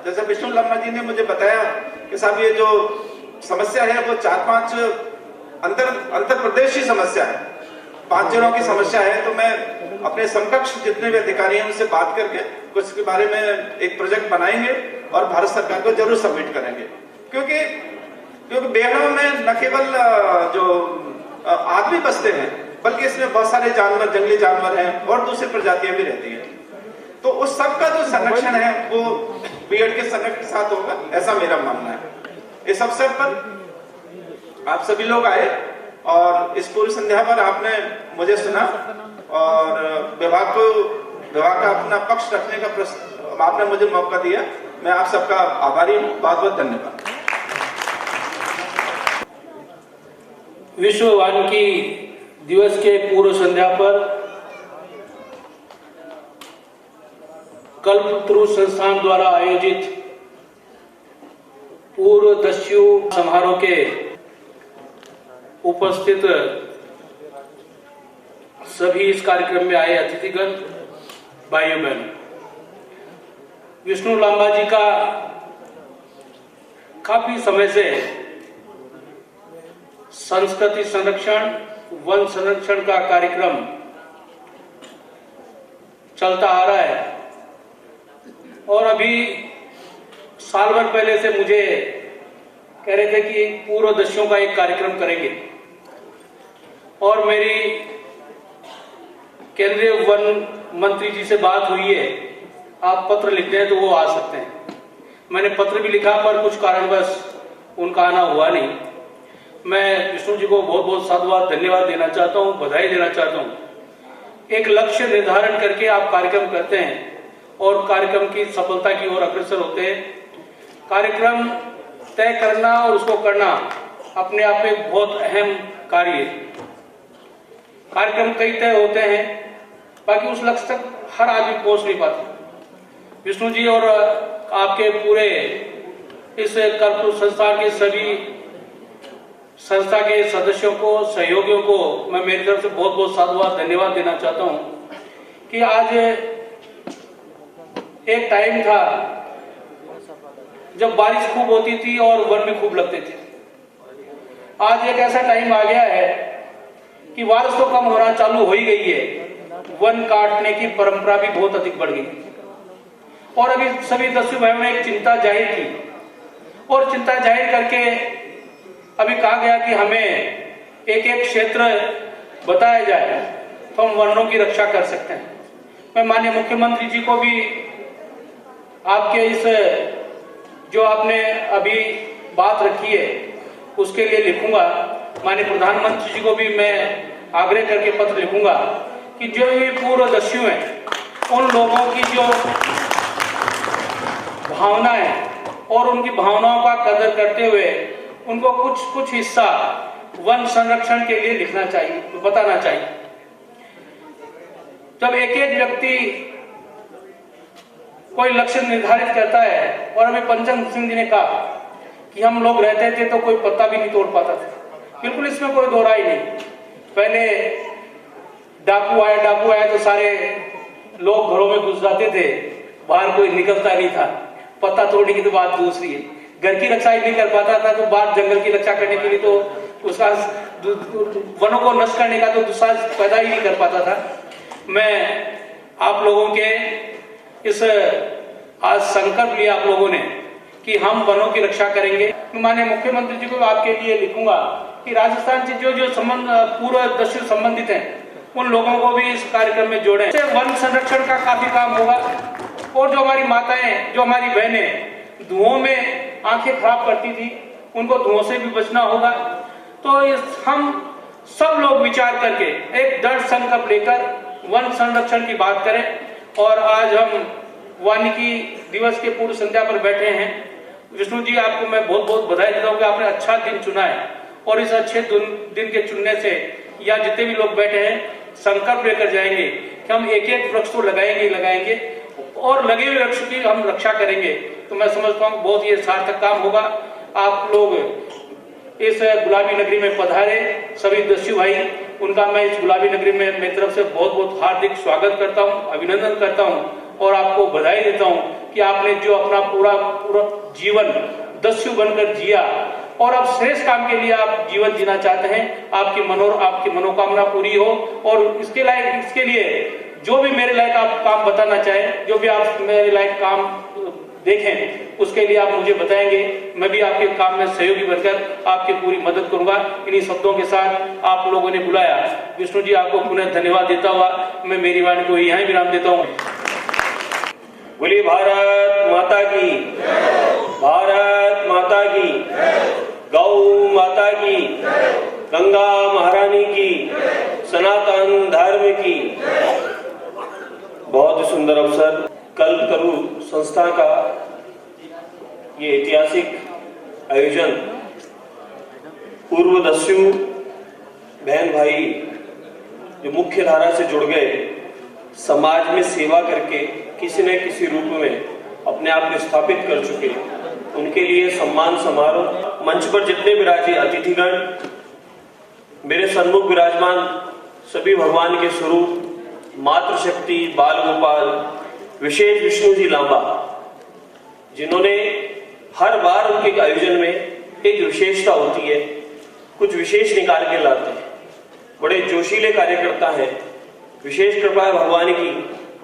S10: जैसे विष्णु लम्मा जी ने मुझे बताया कि साहब ये जो समस्या है वो 4-5 अंतर प्रदेशी समस्या है, 5 जिलों की समस्या है। तो मैं अपने समकक्ष जितने भी अधिकारी हैं उनसे बात करके कुछ के बारे में एक प्रोजेक्ट बनाएंगे और भारत सरकार को जरूर सबमिट करेंगे, क्योंकि बेहड़ों में न केवल जो आदमी बसते हैं बल्कि इसमें बहुत सारे जानवर, जंगली जानवर हैं और दूसरी प्रजातियां भी रहती हैं। तो उस सब का जो संरक्षण है वो बेहड़ के संरक्षण के साथ होगा, ऐसा मेरा मानना है। इस अवसर पर आप सभी लोग आए और इस पूरी संध्या पर आपने मुझे सुना और विभाग का अपना पक्ष रखने का आपने मुझे मौका दिया। मैं आप सबका आभारी हूँ। बहुत बहुत धन्यवाद।
S11: विश्व वानिकी दिवस के पूर्व संध्या पर कल्पतरु संस्थान द्वारा आयोजित पूर्व दस्यु समारोह के उपस्थित सभी इस कार्यक्रम में आए अतिथिगण, भाइयों बहनों, विष्णु लांबा जी का काफी समय से संस्कृति संरक्षण, वन संरक्षण का कार्यक्रम चलता आ रहा है और अभी साल भर पहले से मुझे कह रहे थे कि पूर्व दस्युओं का एक कार्यक्रम करेंगे। और मेरी केंद्रीय वन मंत्री जी से बात हुई है, आप पत्र लिखते हैं तो वो आ सकते हैं। मैंने पत्र भी लिखा पर कुछ कारणवश उनका आना हुआ नहीं। मैं विष्णु जी को बहुत बहुत साधुवाद धन्यवाद देना चाहता हूँ, बधाई देना चाहता हूँ। एक लक्ष्य निर्धारण करके आप कार्यक्रम करते हैं और कार्यक्रम की सफलता की ओर अग्रसर होते हैं। कार्यक्रम तय करना और उसको करना अपने आप में बहुत अहम कार्य है। कार्यक्रम कई तय होते हैं, बाकी उस लक्ष्य तक हर आदमी पहुंच नहीं पाता। विष्णु जी और आपके पूरे इस कर्पूर संस्थान के सभी संस्था के सदस्यों को, सहयोगियों को मैं मेरी तरफ से बहुत बहुत साधुवाद धन्यवाद देना चाहता हूं कि आज एक टाइम था जब बारिश खूब होती थी और वन भी खूब लगते थे। आज एक ऐसा टाइम आ गया है कि बारिश तो कम होना चालू हो ही गई है, वन काटने की परंपरा भी बहुत अधिक बढ़ गई। और अभी सभी दस्यु भाइयों ने एक चिंता जाहिर की और चिंता जाहिर करके अभी कहा गया कि हमें एक एक क्षेत्र बताया जाए तो हम वनों की रक्षा कर सकते हैं। मैं माननीय मुख्यमंत्री जी को भी आपके इस जो आपने अभी बात रखी है उसके लिए लिखूंगा। माननीय प्रधानमंत्री जी को भी मैं आग्रह करके पत्र लिखूंगा कि जो भी पूर्व दस्यु हैं उन लोगों की जो भावना है और उनकी भावनाओं का कदर करते हुए उनको कुछ हिस्सा वन संरक्षण के लिए लिखना चाहिए, बताना चाहिए। जब एक एक व्यक्ति कोई लक्ष्य निर्धारित करता है, और अभी पंचम सिंह जी ने कहा कि हम लोग रहते थे तो कोई पत्ता भी नहीं तोड़ पाता था, बिल्कुल इसमें कोई दो राय नहीं। पहले डाकू आया तो सारे लोग घरों में घुस जाते थे, बाहर कोई निकलता नहीं था। पत्ता तोड़ने की तो बात दूसरी है, घर की रक्षा ही नहीं कर पाता था तो बाहर जंगल की रक्षा करने के लिए तो उसका वनों को नष्ट करने का तो दूसरा पैदा ही नहीं कर पाता था। मैं आप लोगों के इस आज संकल्प लिया आप लोगों ने कि हम वनों की रक्षा करेंगे। माननीय मुख्यमंत्री जी को आपके लिए लिखूंगा कि राजस्थान से जो संबंध पूर्व दस्यु संबंधित हैं उन लोगों को भी इस कार्यक्रम में जोड़ें। वन संरक्षण का काफी काम होगा और जो हमारी माताएं, जो हमारी बहनें धुओं में आंखें खराब करती थी उनको धुओं से भी बचना होगा। तो हम सब लोग विचार करके एक दृढ़ संकल्प लेकर वन संरक्षण की बात करें। और आज हम वानिकी दिवस के पूर्व संध्या पर बैठे हैं। विष्णु जी आपको मैं बहुत बहुत बधाई देता हूँ कि आपने अच्छा दिन चुना है और इस अच्छे दिन के चुनने से या जितने भी लोग बैठे हैं संकल्प लेकर जाएंगे कि हम एक एक वृक्ष तो लगाएंगे और लगे हुए वृक्ष की हम रक्षा करेंगे। तो मैं समझता हूँ बहुत ये सार्थक काम होगा। आप लोग इस गुलाबी नगरी में पधारे, सभी दस्यु भाई, उनका मैं इस गुलाबी नगरी में मेरी तरफ से बहुत बहुत हार्दिक स्वागत करता हूँ, अभिनंदन करता हूँ और आपको बधाई देता हूँ कि आपने जो अपना पूरा जीवन दस्यु बनकर जिया और अब श्रेष्ठ काम के लिए आप जीवन जीना चाहते हैं। आपकी मनोकामना पूरी हो और इसके लिए जो भी मेरे लायक आप काम बताना चाहें, जो भी आप मेरे लायक काम देखें उसके लिए आप मुझे बताएंगे। मैं भी आपके काम में सहयोगी बनकर आपकी पूरी मदद करूंगा। इन्हीं शब्दों के साथ आप लोगों ने बुलाया, विष्णु जी आपको पुनः धन्यवाद देता हुआ मैं मेरी वाणी को यहीं विराम देता हूँ।
S12: बोलिए भारत माता की, भारत माता की, गौ माता की, गंगा महारानी की, सनातन धर्म की। बहुत ही सुंदर अवसर, कल्पतरु संस्था का ये ऐतिहासिक आयोजन पूर्व दस्यु बहन भाई जो मुख्य धारा से जुड़ गए, समाज में सेवा करके किसी न किसी रूप में अपने आप को स्थापित कर चुके, उनके लिए सम्मान समारोह। मंच पर जितने विराजे अतिथिगण, मेरे सन्मुख विराजमान सभी भगवान के स्वरूप, मातृशक्ति, बाल गोपाल, विशेष विष्णु जी लांबा, जिन्होंने हर बार उनके आयोजन में एक विशेषता होती है, कुछ विशेष निकाल के लाते हैं। बड़े जोशीले कार्यकर्ता हैं। विशेष कृपा है भगवान की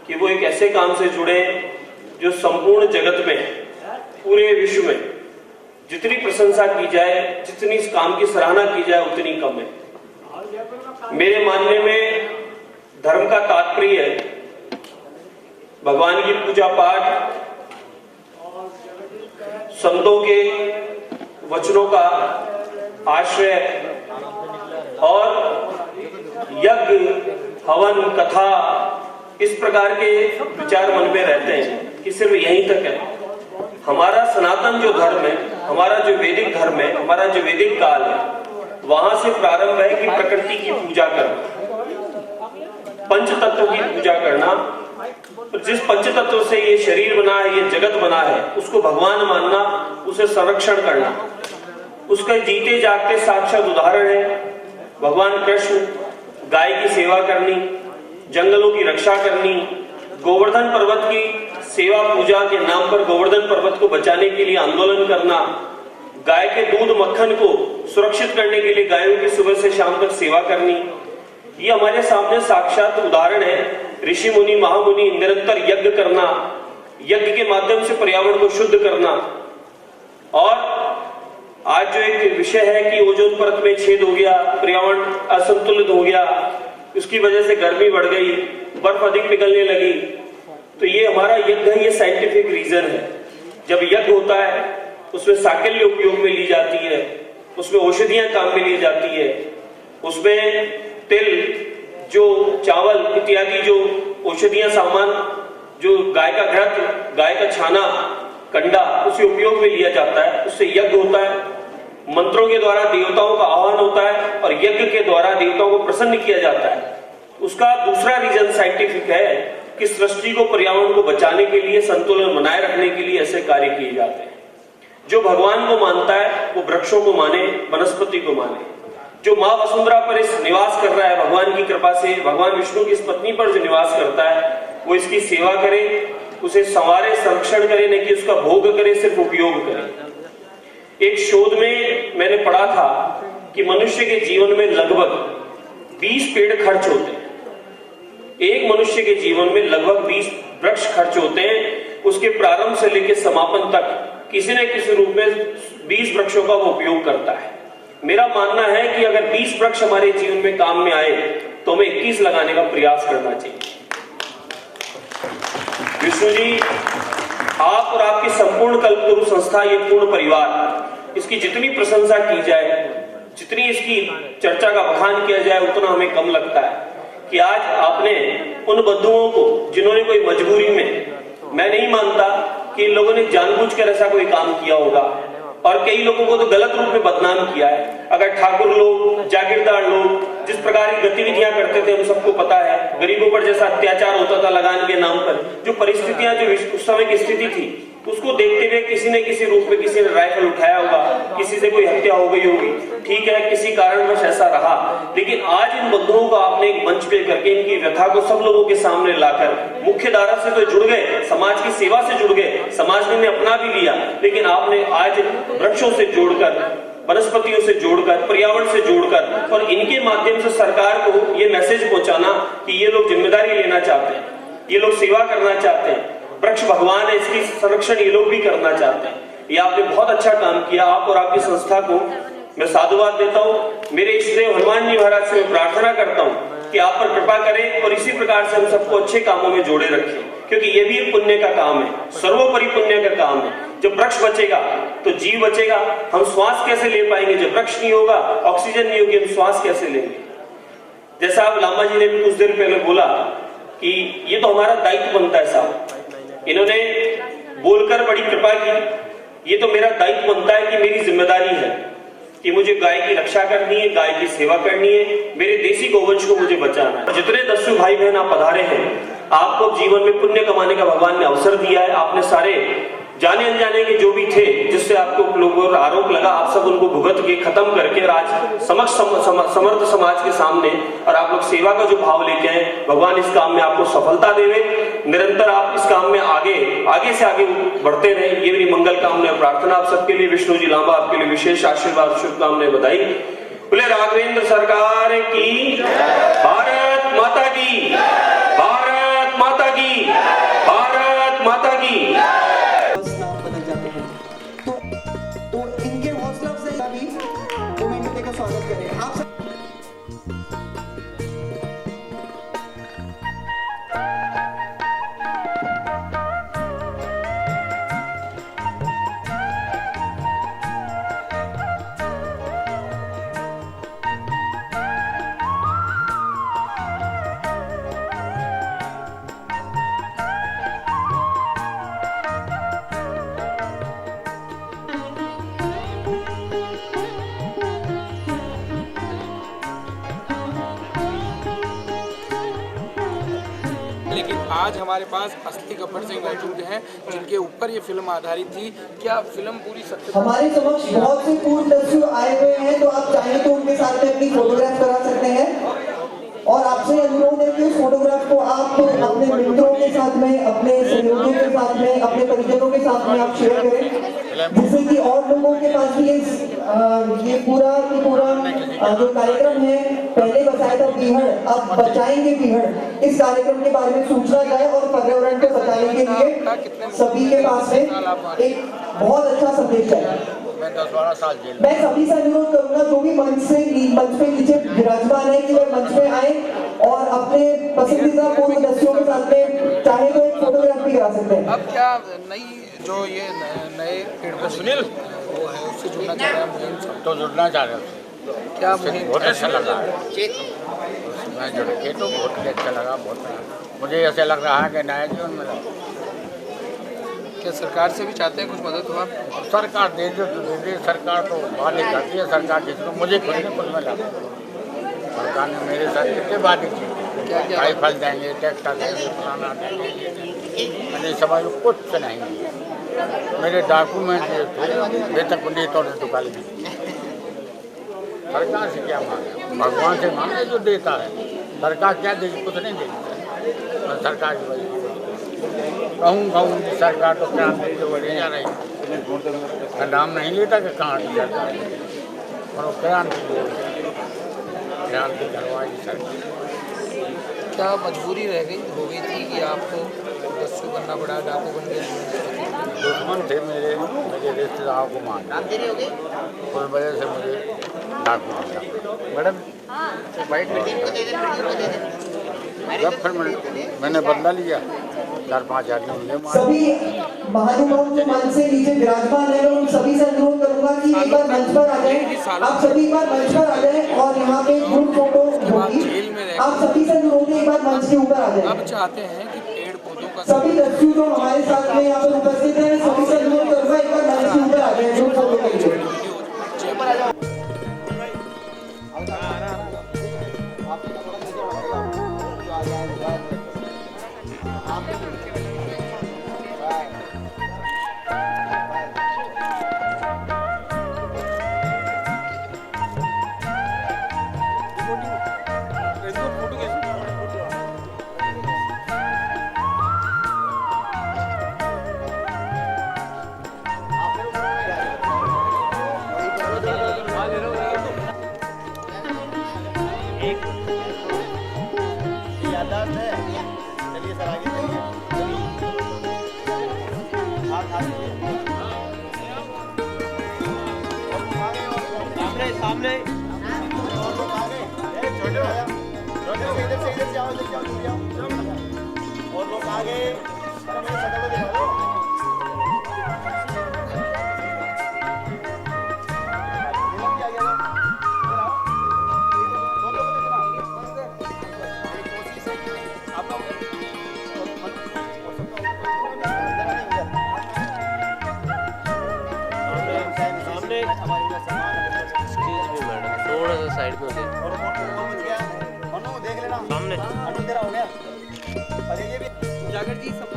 S12: कि वो एक ऐसे काम से जुड़े जो संपूर्ण जगत में, पूरे विश्व में जितनी प्रशंसा की जाए, जितनी इस काम की सराहना की जाए उतनी कम है। मेरे मानने में धर्म का तात्पर्य भगवान की पूजा पाठ, संतों के वचनों का आश्रय और यज्ञ, हवन, कथा, इस प्रकार के विचार मन में रहते हैं कि सिर्फ यहीं तक है। हमारा सनातन जो धर्म है, हमारा जो वैदिक धर्म है, हमारा जो वैदिक काल है, वहां से प्रारंभ है कि प्रकृति की पूजा करना, पंच तत्व की पूजा करना। जिस पंच तत्व से ये शरीर बना है, ये जगत बना है, उसको भगवान मानना, उसे संरक्षण करना। उसका जीते जागते साक्षात उदाहरण है भगवान कृष्ण। गाय की सेवा करनी, जंगलों की रक्षा करनी, गोवर्धन पर्वत की सेवा पूजा के नाम पर गोवर्धन पर्वत को बचाने के लिए आंदोलन करना, गाय के दूध मक्खन को सुरक्षित करने के लिए गायों की सुबह से शाम तक सेवा करनी, ये हमारे सामने साक्षात उदाहरण है। ऋषि मुनि महामुनि निरंतर यज्ञ करना, यज्ञ के माध्यम से पर्यावरण को शुद्ध करना। और आज जो एक विषय है कि ओजोन परत में छेद हो गया, पर्यावरण असंतुलित हो गया, उसकी वजह से गर्मी बढ़ गई, बर्फ अधिक पिघलने लगी, तो ये हमारा यज्ञ है, ये साइंटिफिक रीजन है। जब यज्ञ होता है उसमें साकल्य उपयोग में ली जाती है, उसमें औषधियां काम में ली जाती है, उसमें तिल, जो चावल इत्यादि जो औषधियां सामान, जो गाय का घृत, गाय का छाना, कंडा, उसे उपयोग में लिया जाता है। उससे यज्ञ होता है, मंत्रों के द्वारा देवताओं का आह्वान होता है और यज्ञ के द्वारा देवताओं को प्रसन्न किया जाता है। उसका दूसरा रीजन साइंटिफिक है कि सृष्टि को, पर्यावरण को बचाने के लिए, संतुलन बनाए रखने के लिए ऐसे कार्य किए जाते हैं। जो भगवान को मानता है वो वृक्षों को माने, वनस्पति को माने। जो माँ वसुंधरा पर इस निवास कर रहा है, भगवान की कृपा से भगवान विष्णु की इस पत्नी पर जो निवास करता है, वो इसकी सेवा करे, उसे संवारे, संरक्षण करे, नहीं कि उसका भोग करे, सिर्फ उपयोग करे। एक शोध में मैंने पढ़ा था कि मनुष्य के जीवन में लगभग 20 पेड़ खर्च होते हैं। एक मनुष्य के जीवन में लगभग 20 वृक्ष खर्च होते हैं। उसके प्रारंभ से लेकर समापन तक किसी न किसी रूप में 20 वृक्षों का वो उपयोग करता है। मेरा मानना है कि अगर 20 वृक्ष हमारे जीवन में काम में आए तो हमें 21 लगाने का प्रयास करना चाहिए। विष्णु जी, आप और आपकी संपूर्ण कल्पतरु संस्था, ये पूर्ण परिवार, इसकी जितनी प्रशंसा की जाए, जितनी इसकी चर्चा का बखान किया जाए, उतना हमें कम लगता है कि आज आपने उन बंधुओं को जिन्होंने कोई मजबूरी में, मैं नहीं मानता कि इन लोगों ने जानबूझकर ऐसा कोई काम किया होगा, और कई लोगों को तो गलत रूप में बदनाम किया है। अगर ठाकुर लोग, जागीरदार लोग जिस प्रकार की गतिविधियां करते थे, हम सबको पता है, गरीबों पर जैसा अत्याचार होता था लगान के नाम पर, जो परिस्थितियां, जो उस समय की स्थिति थी, उसको देखते हुए किसी न किसी रूप में किसी ने राइफल उठाया होगा, किसी से कोई हत्या हो गई होगी, ठीक है, किसी कारणवश ऐसा रहा। लेकिन आज इन बंधुओं को आपने एक मंच पे करके इनकी व्यथा को सब लोगों के सामने लाकर मुख्य धारा से तो जुड़ गए, समाज की सेवा से जुड़ गए, समाज ने अपना भी लिया, लेकिन आपने आज वृक्षों से जोड़कर, वनस्पतियों से जोड़कर, पर्यावरण से जोड़कर, और इनके माध्यम से सरकार को ये मैसेज पहुंचाना कि ये लोग जिम्मेदारी लेना चाहते हैं, ये लोग सेवा करना चाहते हैं, वृक्ष भगवान है, इसकी संरक्षण ये लोग भी करना चाहते हैं। ये आपने बहुत अच्छा काम किया। आप और आपकी संस्था को मैं साधुवाद देता हूँ। मेरे इष्टदेव हनुमान जी महाराज से मैं प्रार्थना करता हूँ कि आप पर कृपा करें और इसी प्रकार से हम सबको अच्छे कामों में जोड़े रखें, क्योंकि ये भी एक पुण्य का काम है, सर्वोपरि पुण्य का काम है। जब वृक्ष बचेगा तो जीव बचेगा। हम श्वास कैसे ले पाएंगे जब वृक्ष नहीं होगा, ऑक्सीजन नहीं होगी, हम श्वास कैसे लेंगे? जैसा आप लामा जी ने भी कुछ देर पहले बोला कि ये तो हमारा दायित्व बनता है साहब, इन्होंने बोलकर बड़ी कृपा की। ये तो मेरा दायित्व बनता है कि मेरी जिम्मेदारी है कि मुझे गाय की रक्षा करनी है, गाय की सेवा करनी है, मेरे देसी गोवंश को मुझे बचाना है। जितने दस्यु भाई बहन आप पधारे हैं, आपको जीवन में पुण्य कमाने का भगवान ने अवसर दिया है। आपने सारे जाने अनजाने के जो भी थे, जिससे आपको लोगों पर आरोप लगा, आप सब उनको भुगत के खत्म करके आज समर्थ समाज के सामने, और आप लोग सेवा का जो भाव लेके आए, भगवान इस काम में आपको सफलता देवे। निरंतर आप इस काम में आगे से आगे बढ़ते रहे, ये मेरी मंगल कामना प्रार्थना आप सबके लिए। विष्णु जी लांबा आपके लिए विशेष आशीर्वाद, शुभकामनाएं, बधाई। बोले राघवेंद्र सरकार की, भारत माता की, भारत माता की, भारत माता की।
S1: बदल जाते हैं तो इनके हौसला से भी कमेंट का स्वागत करें आप सब।
S11: आज हमारे पास असली गब्बर सिंह मौजूद हैं जिनके ऊपर ये फिल्म आधारित थी। क्या फिल्म पूरी सत्य
S13: हमारे समक्ष बहुत से पूर्वदर्शी आए हुए हैं, तो आप चाहें तो उनके साथ में अपनी फोटोग्राफ करा सकते हैं और आपसे अनुरोध है कि उस फोटोग्राफ को आप अपने मित्रों के साथ में, अपने सहयोगियों के साथ में, अपने परिजनों के साथ में आप शेयर करें, जिससे कि और लोगों के पास भी ये पूरा जो कार्यक्रम है, पहले बचाया था बीहड़, अब बचाएंगे बीहड़, इस कार्यक्रम के बारे में सूचना जाए और पर्यावरण को बचाने के लिए सभी के पास में एक बहुत अच्छा संदेश है।
S5: मैं 10-12 साल जेल
S13: मैं सभी से अनुरोध करूंगा जो भी मंच पे नीचे विराजमान है कि वह मंच पे आए और अपने पसंदीदा पूर्वदर्शियों के साथ में चाहे तो एक फोटोग्राफ भी करा सकते हैं।
S11: अब क्या नई जो ये नए पेड़ सुनील वो है उससे जुड़ना चाह रहे हैं मुहिम से?
S5: तो जुड़ना चाह रहे थे,
S11: क्या मुहिम
S5: बहुत अच्छा लगा मैं जुड़ के, तो बहुत अच्छा लगा। बहुत मुझे ऐसे लग रहा है कि नया जीवन मिला।
S11: क्या सरकार से भी चाहते हैं कुछ मदद हो? आप
S5: सरकार दे दे, सरकार तो वादे करती है, सरकार जिसको मुझे खुद ने कुछ मिला। सरकार ने मेरे साथ कितने वादे किए, राइफल देंगे, ट्रैक्टर देंगे, फलाना देंगे, मैंने समझ लो कुछ नहीं। मेरे डॉक्यूमेंट वेतन को नहीं तोड़ने तो काली सरकार से क्या मांगे, भगवान से मांगे जो देता है। सरकार क्या देगी, कुछ नहीं देगी। सरकार की वजह कहूँ सरकार तो क्या ले जा रही, नाम नहीं लेता कि कहाँ की सरकार और क्रांति करवाई सरकार।
S11: क्या मजबूरी रह गई हो गई थी कि आपको दस्यु बनना पड़ा, डाकू बन गए?
S5: दुश्मन थे मेरे रिश्तेदारों को मारना, उस वजह से मुझे डाकू बनना। मैडम जब फिर मैंने बदला लिया, 4-5 आदमी
S13: सभी महानुभाव जो मंच से नीचे विराजमान है, उन सभी से अनुरोध करूंगा कि एक बार मंच पर आ जाए। आप सभी एक बार मंच पर आ जाए और यहाँ पे ग्रुप फोटो होगी, आप सभी से अनुरोध है एक बार मंच के ऊपर आ जाए।
S11: अब चाहते हैं कि पेड़ पौधों का
S13: सभी दस्यु जो हमारे साथ में यहाँ पर उपस्थित हैं, सभी से अनुरोध करूंगा एक बार मंच के ऊपर आ जाए ग्रुप फोटो के लिए।
S1: सामने और लोग आगे थोड़ा सा साइड पे देख लेना सामने तेरा हो गया। जागर जी सब